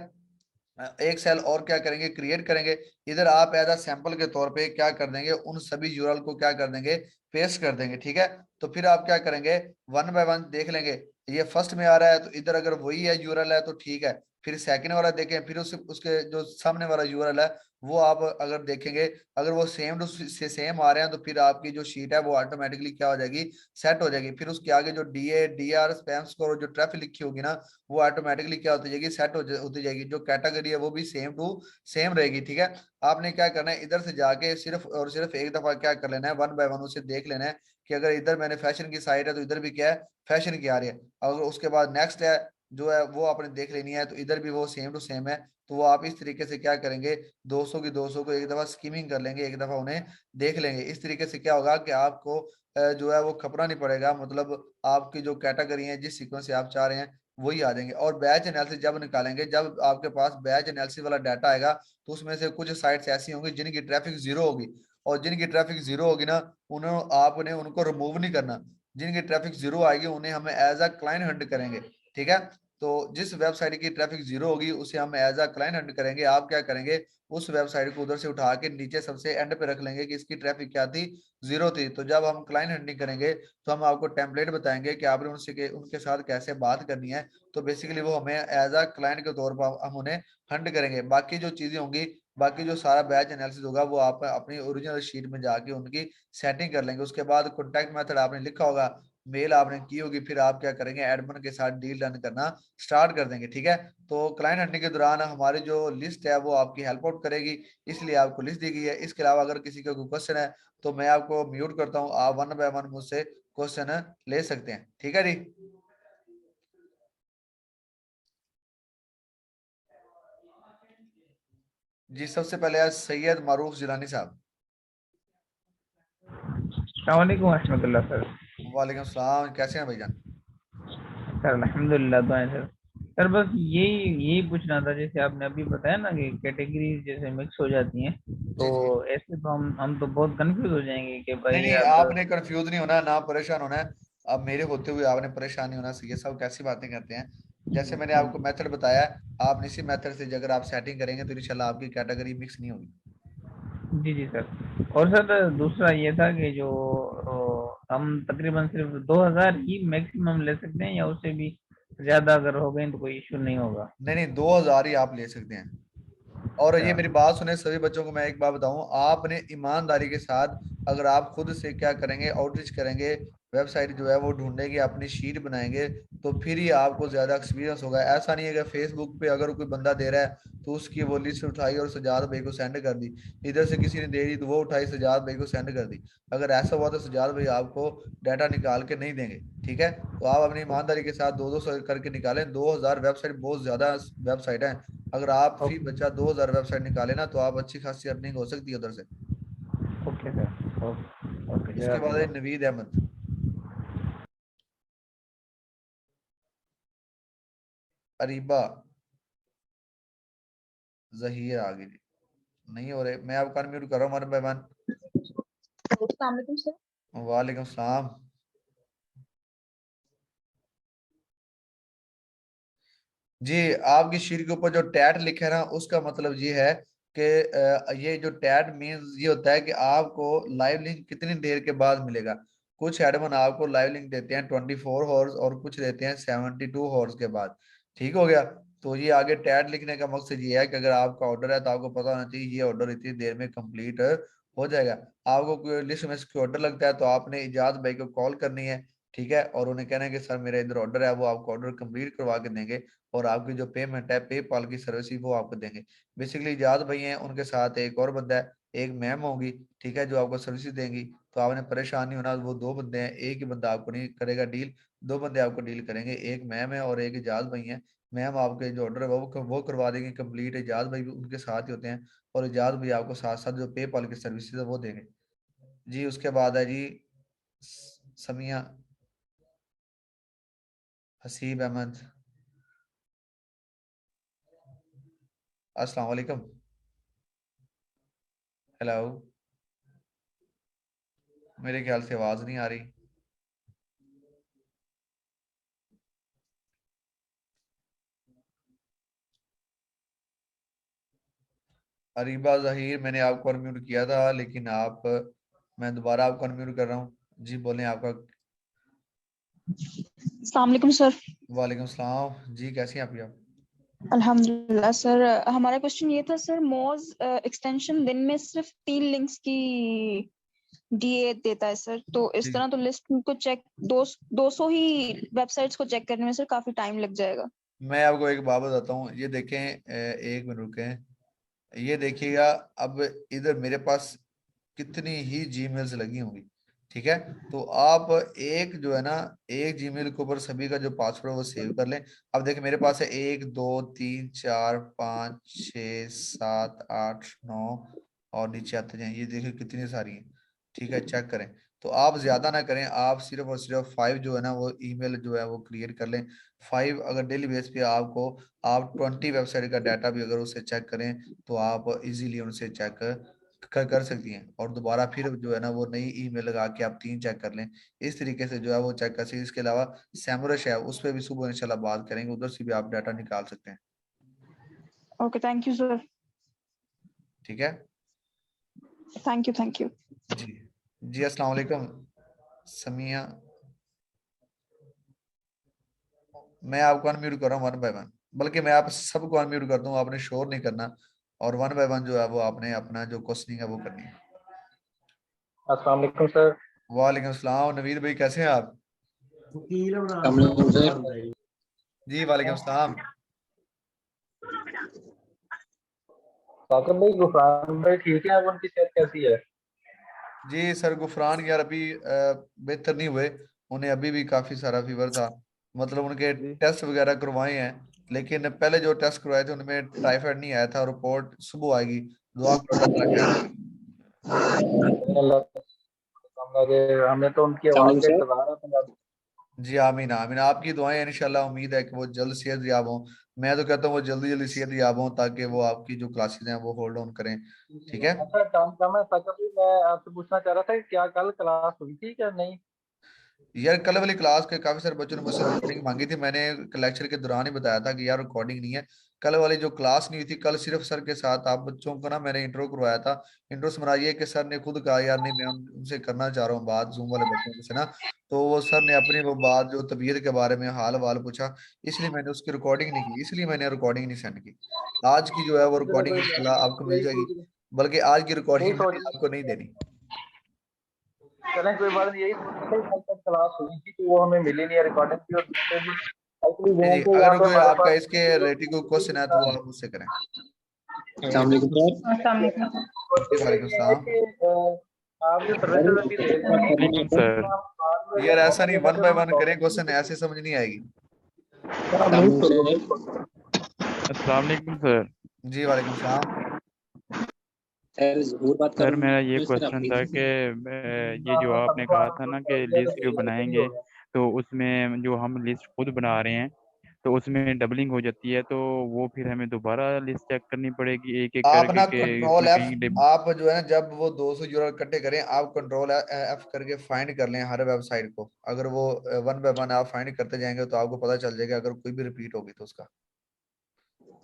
एक सेल और क्या करेंगे, क्रिएट करेंगे। इधर आप एज अ सैंपल के तौर पे क्या कर देंगे, उन सभी यूआरएल को क्या कर देंगे, पेस्ट कर देंगे। ठीक है, तो फिर आप क्या करेंगे, वन बाय वन देख लेंगे। ये फर्स्ट में आ रहा है तो इधर अगर वही है यूआरएल है तो ठीक है। फिर सेकंड वाला देखें, फिर उसके जो सामने वाला यूआरएल है वो आप अगर देखेंगे, अगर वो सेम टू से सेम आ रहे हैं तो फिर आपकी जो शीट है वो ऑटोमेटिकली क्या हो जाएगी, सेट हो जाएगी। फिर उसके आगे जो डीए डीआर स्पैम स्कोर और जो ट्रैफिक लिखी होगी ना, वो ऑटोमेटिकली क्या होती जाएगी, सेट होती जाएगी। जो कैटेगरी है वो भी सेम टू सेम रहेगी। ठीक है, आपने क्या करना है, इधर से जाके सिर्फ और सिर्फ एक दफा क्या कर लेना है, वन बाय वन उसे देख लेना है कि अगर इधर मैंने फैशन की साइट है तो इधर भी क्या है, फैशन की आ रही है। अगर उसके बाद नेक्स्ट है जो है वो आपने देख लेनी है, तो इधर भी वो सेम टू सेम है। तो वो आप इस तरीके से क्या करेंगे, 200 की 200 को एक दफा स्कीमिंग कर लेंगे, एक दफा उन्हें देख लेंगे। इस तरीके से क्या होगा कि आपको जो है वो खपना नहीं पड़ेगा। मतलब आपकी जो कैटेगरी है, जिस सीक्वेंस से आप चाह रहे हैं वही आ जाएंगे। और बैच एनालिसिस जब निकालेंगे, जब आपके पास बैच एनालिसिस वाला डाटा आएगा, तो उसमें से कुछ साइट्स ऐसी होंगी जिनकी ट्रैफिक जीरो होगी। और जिनकी ट्रैफिक जीरो होगी ना, उन्होंने आपने उनको रिमूव नहीं करना। जिनकी ट्रैफिक जीरो आएगी उन्हें हम एज अ क्लाइंट हंट करेंगे। ठीक है, तो जिस वेबसाइट की ट्रैफिक जीरो होगी उसे हम एज अ क्लाइंट हंट करेंगे। आप क्या करेंगे, उस वेबसाइट को उधर से उठा के नीचे सबसे एंड पे रख लेंगे कि इसकी ट्रैफिक क्या थी, जीरो थी। तो जब हम क्लाइंट हंटिंग करेंगे तो हम आपको टेम्पलेट बताएंगे कि आपने उनके साथ कैसे बात करनी है। तो बेसिकली वो हमें एज अ क्लाइंट के तौर पर हम उन्हें हंट करेंगे। बाकी जो चीजें होंगी, बाकी जो सारा बैच एनालिसिस होगा वो आप अपनी ओरिजिनल शीट में जाके उनकी सेटिंग कर लेंगे। उसके बाद कॉन्टैक्ट मेथड आपने लिखा होगा, मेल आपने की होगी, फिर आप क्या करेंगे, एडमिन के साथ डील रन करना स्टार्ट कर देंगे। ठीक है, तो क्लाइंट हंटिंग के दौरान हमारी जो लिस्ट है वो आपकी हेल्प आउट करेगी, इसलिए आपको लिस्ट दी गई है। इसके अलावा अगर किसी का कोई क्वेश्चन है तो मैं आपको म्यूट करता हूँ, आप वन बाय वन मुझसे क्वेश्चन ले सकते हैं। ठीक है जी। जी सबसे पहले आज सैयद मारूफ जिलानी साहब। अस्सलाम वालेकुम रहमतुल्लाह सर। वालेकुम सलाम, कैसे हैं भाईजान? सर अल्हम्दुलिल्लाह दुआएं सर। सर बस यही पूछना था, जैसे आपने अभी बताया ना कि कैटेगरी जैसे मिक्स हो जाती हैं, तो जी जी। ऐसे तो हम तो बहुत कंफ्यूज हो जाएंगे कि नहीं भाई नहीं, अब। आपने कंफ्यूज नहीं होना, ना परेशान होना है। अब मेरे होते हुए आपने परेशान नहीं होना। ये सब कैसी बातें करते हैं। जैसे मैंने आपको मेथड बताया, आप इसी मेथड से अगर आप सेटिंग करेंगे तो इंशाल्लाह आपकी कैटेगरी मिक्स नहीं होगी। जी जी सर। और सर दूसरा ये था कि जो हम तकरीबन सिर्फ 2000 ही मैक्सिमम ले सकते हैं, या उससे भी ज्यादा अगर हो गए तो कोई इश्यू नहीं होगा? नहीं नहीं, 2000 ही आप ले सकते हैं। और अच्छा। ये मेरी बात सुने सभी बच्चों को, मैं एक बात बताऊं, आपने ईमानदारी के साथ अगर आप खुद से क्या करेंगे, आउटरीच करेंगे, वेबसाइट जो है वो ढूंढेंगे, अपनी शीट बनाएंगे, तो फिर ही आपको ज्यादा एक्सपीरियंस होगा। ऐसा नहीं है कि फेसबुक पे अगर कोई बंदा दे रहा है तो उसकी वो लिस्ट उठाई और सजाद भाई को सेंड कर दी, इधर से किसी ने दे दी तो वो उठाई सजाद भाई को सेंड कर दी। अगर ऐसा हुआ तो सजाद भाई आपको डाटा निकाल के नहीं देंगे। ठीक है, तो आप अपनी ईमानदारी के साथ 200 करके निकालें। 2000 वेबसाइट बहुत ज्यादा वेबसाइट है। अगर आप फी ओके। बचा 2000 वेबसाइट निकाले ना, तो आप अच्छी खासी अर्निंग हो सकती है उधर से। Okay sir. ओके ओके इसके बाद है जज़ाकल्लाह। नवीद अहमद। अरीबा जहीर आगे जी नहीं हो रहे, मैं आपका अनम्यूट कर रहा हूँ वन बाय वन। अस्सलाम वालेकुम सर। वालेकुम सलाम। जी, आपकी शीट के ऊपर जो टैट लिखा है ना, उसका मतलब ये है कि ये जो टैट मींस ये होता है कि आपको लाइव लिंक कितनी देर के बाद मिलेगा। कुछ एडमिन आपको लाइव लिंक देते हैं 24 हॉर्स और कुछ देते हैं 72 हॉर्स के बाद। ठीक हो गया, तो ये आगे टैट लिखने का मकसद ये है कि अगर आपका ऑर्डर है तो आपको पता होना चाहिए ये ऑर्डर इतनी देर में कंप्लीट हो जाएगा। आपको कोई लिस्ट में से ऑर्डर लगता है तो आपने इजाज भाई को कॉल करनी है। ठीक है, और उन्हें कहना है कि सर मेरा इधर ऑर्डर है, वो आपको ऑर्डर कंप्लीट करवा के देंगे। और आपकी जो पेमेंट है पेपाल की सर्विस वो आपको देंगे। बेसिकली इजाज भाई हैं, उनके साथ एक और बंदा है, एक मैम होगी। ठीक है, जो आपको सर्विस देंगी। तो आपने परेशान नहीं होना। वो 2 बंदे हैं, एक ही बंदा आपको नहीं करेगा डील, 2 बंदे आपको डील करेंगे, एक मैम है और एक इजाज भाई है। मैम आपके जो ऑर्डर है वो करवा देंगे कंप्लीट, इजाज भाई भी उनके साथ ही होते हैं, और इजाज भाई आपको साथ साथ जो पेपाल की सर्विसेज है वो देंगे जी। उसके बाद है जी समिया हसीब अहमद, अस्सलाम वालेकुम। हेलो, मेरे ख्याल से आवाज नहीं आ रही। अरीबा जहीर, मैंने आपको अनम्यूट किया था लेकिन आप, मैं दोबारा आपको अनम्यूट कर रहा हूँ जी, बोलें आपका। अस्सलाम वालेकुम सर। वालेकुम सलाम जी, कैसी हैं आप? अल्हम्दुलिल्लाह सर। हमारा क्वेश्चन ये था सर, मोज एक्सटेंशन दिन में सिर्फ 3 लिंक्स की डीए देता है सर, तो इस जी, तरह तो लिस्ट को चेक 200 ही वेबसाइट्स को चेक करने में सर काफी टाइम लग जाएगा। मैं आपको एक बात बताता हूँ, ये देखें, एक मिनट रुकें, ये देखिएगा। अब इधर मेरे पास कितनी ही जीमेल्स लगी होंगी, ठीक है? तो आप एक जो है ना, एक जीमेल के ऊपर सभी का जो पासवर्ड है वो सेव कर लें। अब देखिए मेरे पास है 1 2 3 4 5 6 7 8 9, और नीचे आते जाएं, ये देखिए कितनी सारी हैं, ठीक है? चेक करें। तो आप ज्यादा ना करें, आप सिर्फ और सिर्फ 5 जो है ना वो ईमेल जो है वो क्लियर कर लें। 5 अगर डेली बेस पे आपको, आप 20 वेबसाइट का डाटा भी अगर उससे चेक करें तो आप इजीली उनसे चेक कर सकती हैं, और दोबारा फिर जो है ना वो नई ईमेल लगा के आप 3 चेक कर लें। इस तरीके से जो है वो चेक कर सकते हैं। इसके अलावा सैमरश है, उस पर भी सुबह इंशाल्लाह बात करेंगे, उधर से भी आप डाटा निकाल सकते हैं, ओके, थैंक यू सर। ठीक है थैंक यू। जी। जी अस्सलाम वालेकुम समिया, मैं आपको अनम्यूट कर रहा हूँ 1 बाय 1, बल्कि मैं आप सबको अनम्यूट करता हूँ, आपने शोर नहीं करना, और 1 बाय 1 जो है वो आपने अपना जो क्वेश्चनिंग है वो करनी है। अस्सलाम वालेकुम सर। वालेकुम सलाम, नवीद भाई कैसे हैं आप? जी वालेकुम सलाम। साकिब भाई, गुफरान भाई ठीक है? अब उनकी सेहत कैसी है? जी सर, गुफरान यार अभी बेहतर नहीं हुए, उन्हें अभी भी काफी सारा फीवर था, मतलब उनके जी टेस्ट वगैरह करवाए हैं, लेकिन पहले जो टेस्ट करवाए थे उनमें टाइफाइड नहीं आया था, रिपोर्ट सुबह आएगी, दुआ करो अल्लाह ताला खैर करे। अल्लाह का शुक्र है कि हमें तो उनकी आवाज का इंतजार है पंजाबी। जी आमीन आमीन, आपकी दुआएं इंशाल्लाह, उम्मीद है कि वो जल्द सेहत याब हों। मैं तो कहता हूँ वो जल्दी जल्दी सेहत याब हों ताकि वो आपकी जो क्लासेस हैं वो होल्ड ऑन करें, ठीक है? अच्छा, काम काम है साकिब भाई, मैं आपसे पूछना चाह रहा था कि क्या कल क्लास हुई थी क्या नहीं? यार कल वाली क्लास के काफी सारे बच्चों ने मुझसे रिकॉर्डिंग मांगी थी, मैंने लेक्चर के दौरान ही बताया था कि यार रिकॉर्डिंग नहीं है। कल वाली जो क्लास नहीं हुई थी, कल सिर्फ सर के साथ आप बच्चों को ना मैंने इंट्रो करवाया था। इंट्रो से ये कि सर ने खुद कहा यार नहीं मैं उनसे करना चाह रहा हूँ बात जूम वाले बच्चों से ना, तो वो सर ने अपनी वो बात जो तबीयत के बारे में हाल वाल पूछा, इसलिए मैंने उसकी रिकॉर्डिंग नहीं की, इसलिए मैंने रिकॉर्डिंग नहीं सेंड की। आज की जो है वो चलो रिकॉर्डिंग कोई बात इंशाल्लाह आपको नहीं, मिल यही जाएगी, सोच बल्कि आज की यही रिकॉर्डिंग सोच मैंने आपको नहीं देनी। चलें, कोई बात नहीं, यही सोच रहे थे, कल तक क्लास हुई थी तो वो हमें मिली नहीं है रिकॉर्डिंग की, और दूसरे भी एक्चुअली जी वो जी, कि अगर यहाँ पे कोई हमारे आपका पास इसके रिलेटिव को क्वेश्चन है तो वो आप मुझसे करें। अस्सलाम वालेकुम सर। अस्सलाम वालेकुम सर। जी वालेकुम ये है सलाम। कि आप जो सर्विसेज अभी दे रहे हैं वालेकुम सर। तो आप बाद में यार जब ऐसा मौका नहीं, देने 1 पे बाय हमें 1 करें क्वेश्चन, ऐसे समझ नहीं आएगी। आप अस्सलाम म्यूट वालेकुम करिए। सर। अस्सलाम वालेकुम सर। जी वालेकुम सलाम। सर ज़हूर बात कर सर रहा मेरा ये हूँ सर, क्वेश्चन अपनी था कि ये जो आपने कहा था ना कि लिस्ट जो बनाएंगे, तो उसमें जो हम लिस्ट खुद बना रहे हैं तो उसमें डबलिंग हो जाती है, तो वो फिर हमें दोबारा लिस्ट चेक करनी पड़ेगी एक एक आप करके ना कि कंट्रोल उसमें एफ, कहीं आप जो है ना जब वो 200 यूरो इकट्ठे करें, आप कंट्रोल एफ करके फाइंड कर लें हर वेबसाइट को, अगर वो 1 बाय 1 आप फाइंड करते जाएंगे तो आपको पता चल जाएगा, अगर कोई भी रिपीट होगी तो उसका।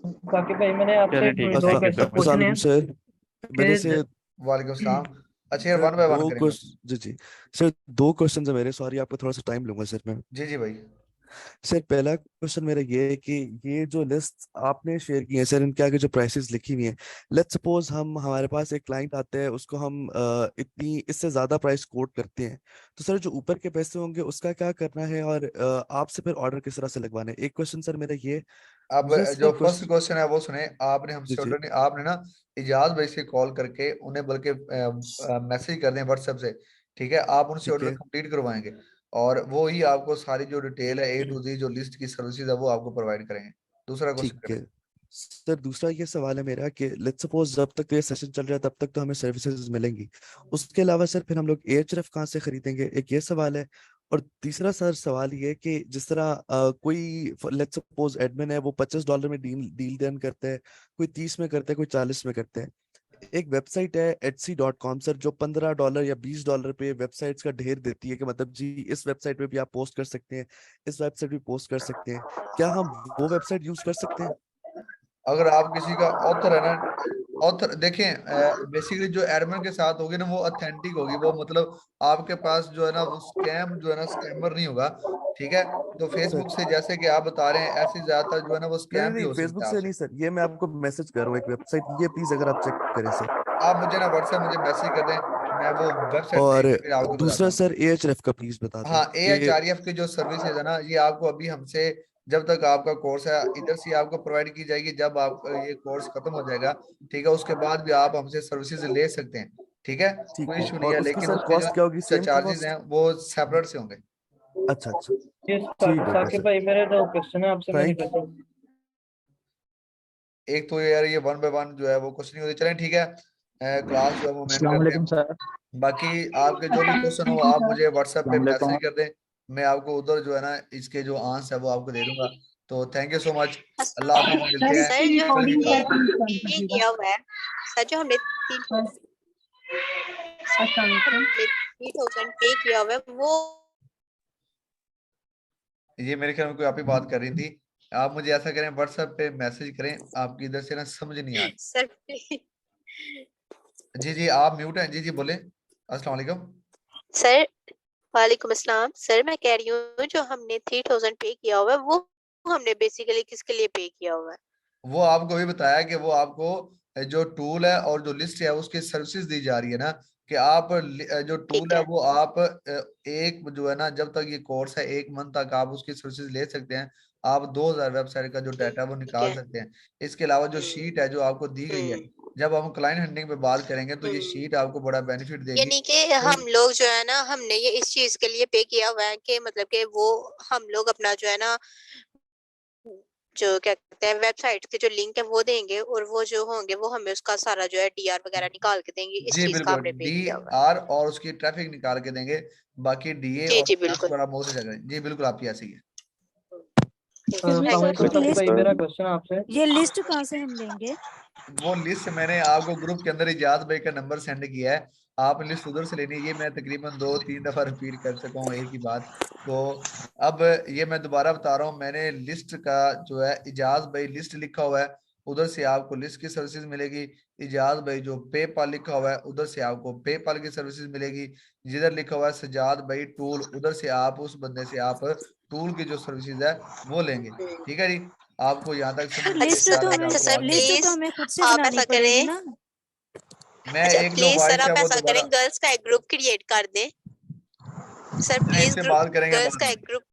साकिब भाई, मैंने आपसे चलें ठीक है, दो थैंक यू क्वेश्चन सर। पूछने अस्सलाम हैं सर। मैंने से कि वालेकुम सलाम। अच्छा यार सर 1 बाय 1 दो करेंगे बस। क्वेश्चन, जी जी सर, 2 क्वेश्चन है मेरे, सॉरी आपका थोड़ा सा टाइम लूंगा सर मैं। जी जी भाई। सर पहला क्वेश्चन मेरा ये है कि ये जो लिस्ट आपने शेयर की है सर, इनके आगे जो प्राइसेस लिखी हुई हैं, लेट्स सपोज हम, हमारे पास एक क्लाइंट आते हैं, उसको हम इतनी इससे ज्यादा प्राइस कोट करते हैं, तो सर जो ऊपर के पैसे होंगे उसका क्या करना है, और आपसे फिर ऑर्डर किस तरह से लगवाना है? एक क्वेश्चन सर मेरा ये। अब दूसरा जो सर फर्स्ट क्वेश्चन, क्वेश्चन है वो सुने, आपने जी हमसे जी ऑर्डर नहीं, आपने ना इजाज भाई से कॉल करके उन्हें बल्कि मैसेज कर दें व्हाट्सएप से ठीक है, आप उनसे ठीक ऑर्डर है कंप्लीट करवाएंगे और वो ही आपको सारी जो डिटेल है A to Z जो लिस्ट की सर्विसेज है वो आपको प्रोवाइड करेंगे। दूसरा क्वेश्चन ठीक करें। है सर, दूसरा ये सवाल है मेरा कि लेट्स सपोज जब तक ये सेशन चल रहा है तब तक तो हमें सर्विसेज मिलेंगी, उसके अलावा सर फिर हम लोग एएचआरएफ कहाँ से खरीदेंगे, एक ये सवाल है। और तीसरा सर सवाल ये है कि जिस तरह कोई लेट्स सपोज एडमिन है वो $25 में डील डील डन करते हैं, कोई 30 में करते हैं, कोई 40 में करते हैं। एक वेबसाइट है etsy.com सर जो $15 या $20 पे वेबसाइट्स का ढेर देती है कि मतलब जी इस वेबसाइट पे भी आप पोस्ट कर सकते हैं, इस वेबसाइट पे पोस्ट कर सकते हैं। क्या हम वो वेबसाइट यूज कर सकते हैं? अगर आप किसी का ऑथर है ना, ऑथर देखें, बेसिकली जो एडमिन के साथ होगी ना वो ऑथेंटिक होगी, वो मतलब आपके पास जो है ना वो स्कैम जो है ना स्कैमर नहीं होगा। ठीक है, तो सर फेसबुक से जैसे कि आप बता रहे हैं ऐसे ज्यादातर जो है ना वो नहीं नहीं स्कैम भी नहीं, हो फेसबुक सकता है से आपसे। नहीं सर, ये मैं आपको मैसेज कर रहा हूँ एक वेबसाइट, ये प्लीज अगर आप चेक करें सर। आप मुझे ना व्हाट्सएप मुझे मैसेज कर दें, मैं वो वेबसाइट और देख के फिर आपको बताता दूसरा हूँ। सर एएचआरएफ का प्लीज बता दें हाँ, कि AHREF की जो सर्विसेज है ना ये आपको अभी हमसे, जब तक आपका कोर्स है इधर से आपको प्रोवाइड की जाएगी, जब आप ये कोर्स खत्म हो जाएगा ठीक है उसके बाद भी आप हमसे सर्विसेज ले सकते हैं। ठीक है, ठीक कोई है, इशू नहीं और है, उसकी लेकिन सर उसके जो कॉस्ट क्या होगी, सेम चार्जेस कॉस्ट? हैं वो सेपरेट से होंगे। अच्छा अच्छा, ये ठीक हो गया साकिब सर, भाई मेरे दो क्वेश्चन है आपसे, मेरे थैंक यू। क्वेश्चन। एक तो यार ये 1 by 1 जो है वो क्वेश्चन होते चलें, ठीक है, क्लास जो है वो मेंट अस्सलाम करते हैं। वालेकुम सर। बाकी आपके जो भी क्वेश्चन हो आप मुझे व्हाट्सएप पे अस्सलाम वालेकुम। मैसेज कर दें, मैं आपको उधर जो है ना इसके जो आंसर है वो आपको दे दूंगा। तो थैंक यू सो मच, अल्लाह हाफिज, मिलते हैं सर जो कल हमने की क्लास में। पे किया हुआ है, सर जो हमने 3,000 पे किया हुआ है वो ये मेरे ख्याल में कोई आप ही बात कर रही थी, आप मुझे ऐसा करें व्हाट्सएप पे मैसेज करें, आपकी इधर से ना समझ नहीं आ सर रही। जी जी आप म्यूट हैं, जी जी बोले, अस्सलाम वालेकुम। सर वालेकुम अस्सलाम। सर मैं कह रही हूँ जो हमने 3,000 पे किया हुआ है वो हमने बेसिकली किसके लिए पे किया हुआ है? वो आपको भी बताया कि वो आपको जो टूल है और जो लिस्ट है उसकी सर्विसेज दी जा रही है ना, कि आप जो टूल ठीक है है, वो आप एक जो है ना जब तक ये कोर्स है 1 मंथ तक आप उसकी सर्विसेज ले सकते हैं। आप 2000 वेबसाइट का जो डाटा है वो ठीक निकाल है। सकते हैं। इसके अलावा जो शीट है जो आपको दी गई है, हम्म जब हम क्लाइंट हंटिंग पे बात करेंगे तो ये हम्म शीट आपको बड़ा बेनिफिट देगी। यानी कि कोई हम लोग जो है ना हमने ये इस चीज के लिए पे किया हुआ है कि मतलब कि वो हम लोग अपना जो है ना जो क्या कहते हैं वेबसाइट के जो लिंक है वो देंगे और वो जो होंगे वो हमें उसका सारा जो है डीआर वगैरह निकाल के देंगे, इस जी चीज का बिल्कुल, हमने पे किया हुआ DR और उसकी ट्रैफिक निकाल के देंगे, बाकी DA है। जी और जी टैक्स बिल्कुल। बड़ा बहुत से जगह। जी बिल्कुल आपकी ऐसी है। ठीक है, अस्सलाम थैंक वालेकुम यू। साकिब भाई, मेरा क्वेश्चन आपसे। ये लिस्ट कहाँ से हम लेंगे? वो लिस्ट मैंने आपको ग्रुप के अंदर इजाज भाई का नंबर सेंड किया है, आप लिस्ट उधर से लेनी है। ये मैं तकरीबन 2-3 दफा रिपीट कर चुका हूँ एक ही बात। तो अब ये मैं दोबारा बता रहा हूँ, मैंने लिस्ट का जो है इजाज भाई लिस्ट लिखा हुआ है, उधर से आपको लिस्ट की सर्विसेज मिलेगी। इजाज भाई जो पेपाल लिखा हुआ है उधर से आपको पेपाल की सर्विसेज मिलेगी। जिधर लिखा हुआ है सजाद भाई टूल, उधर से आप उस बंदे से आप टूल की जो सर्विसेज है वो लेंगे। ठीक है जी, आपको यहाँ तक समझ में लिस्ट आ तो रहा है कि हमें अच्छा आपको सर आगे लिस्ट तो प्लीज हमें खुद से आप बनानी ऐसा पड़ेगी करें, ना? मैं अच्छा एक जो प्लीज सर वॉइस है आप वो ऐसा दोबारा करें गर्ल्स का एक ग्रुप क्रिएट कर दें। सर नहीं, प्लीज इससे बात करेंगे गर्ल्स बाद का में। एक ग्रुप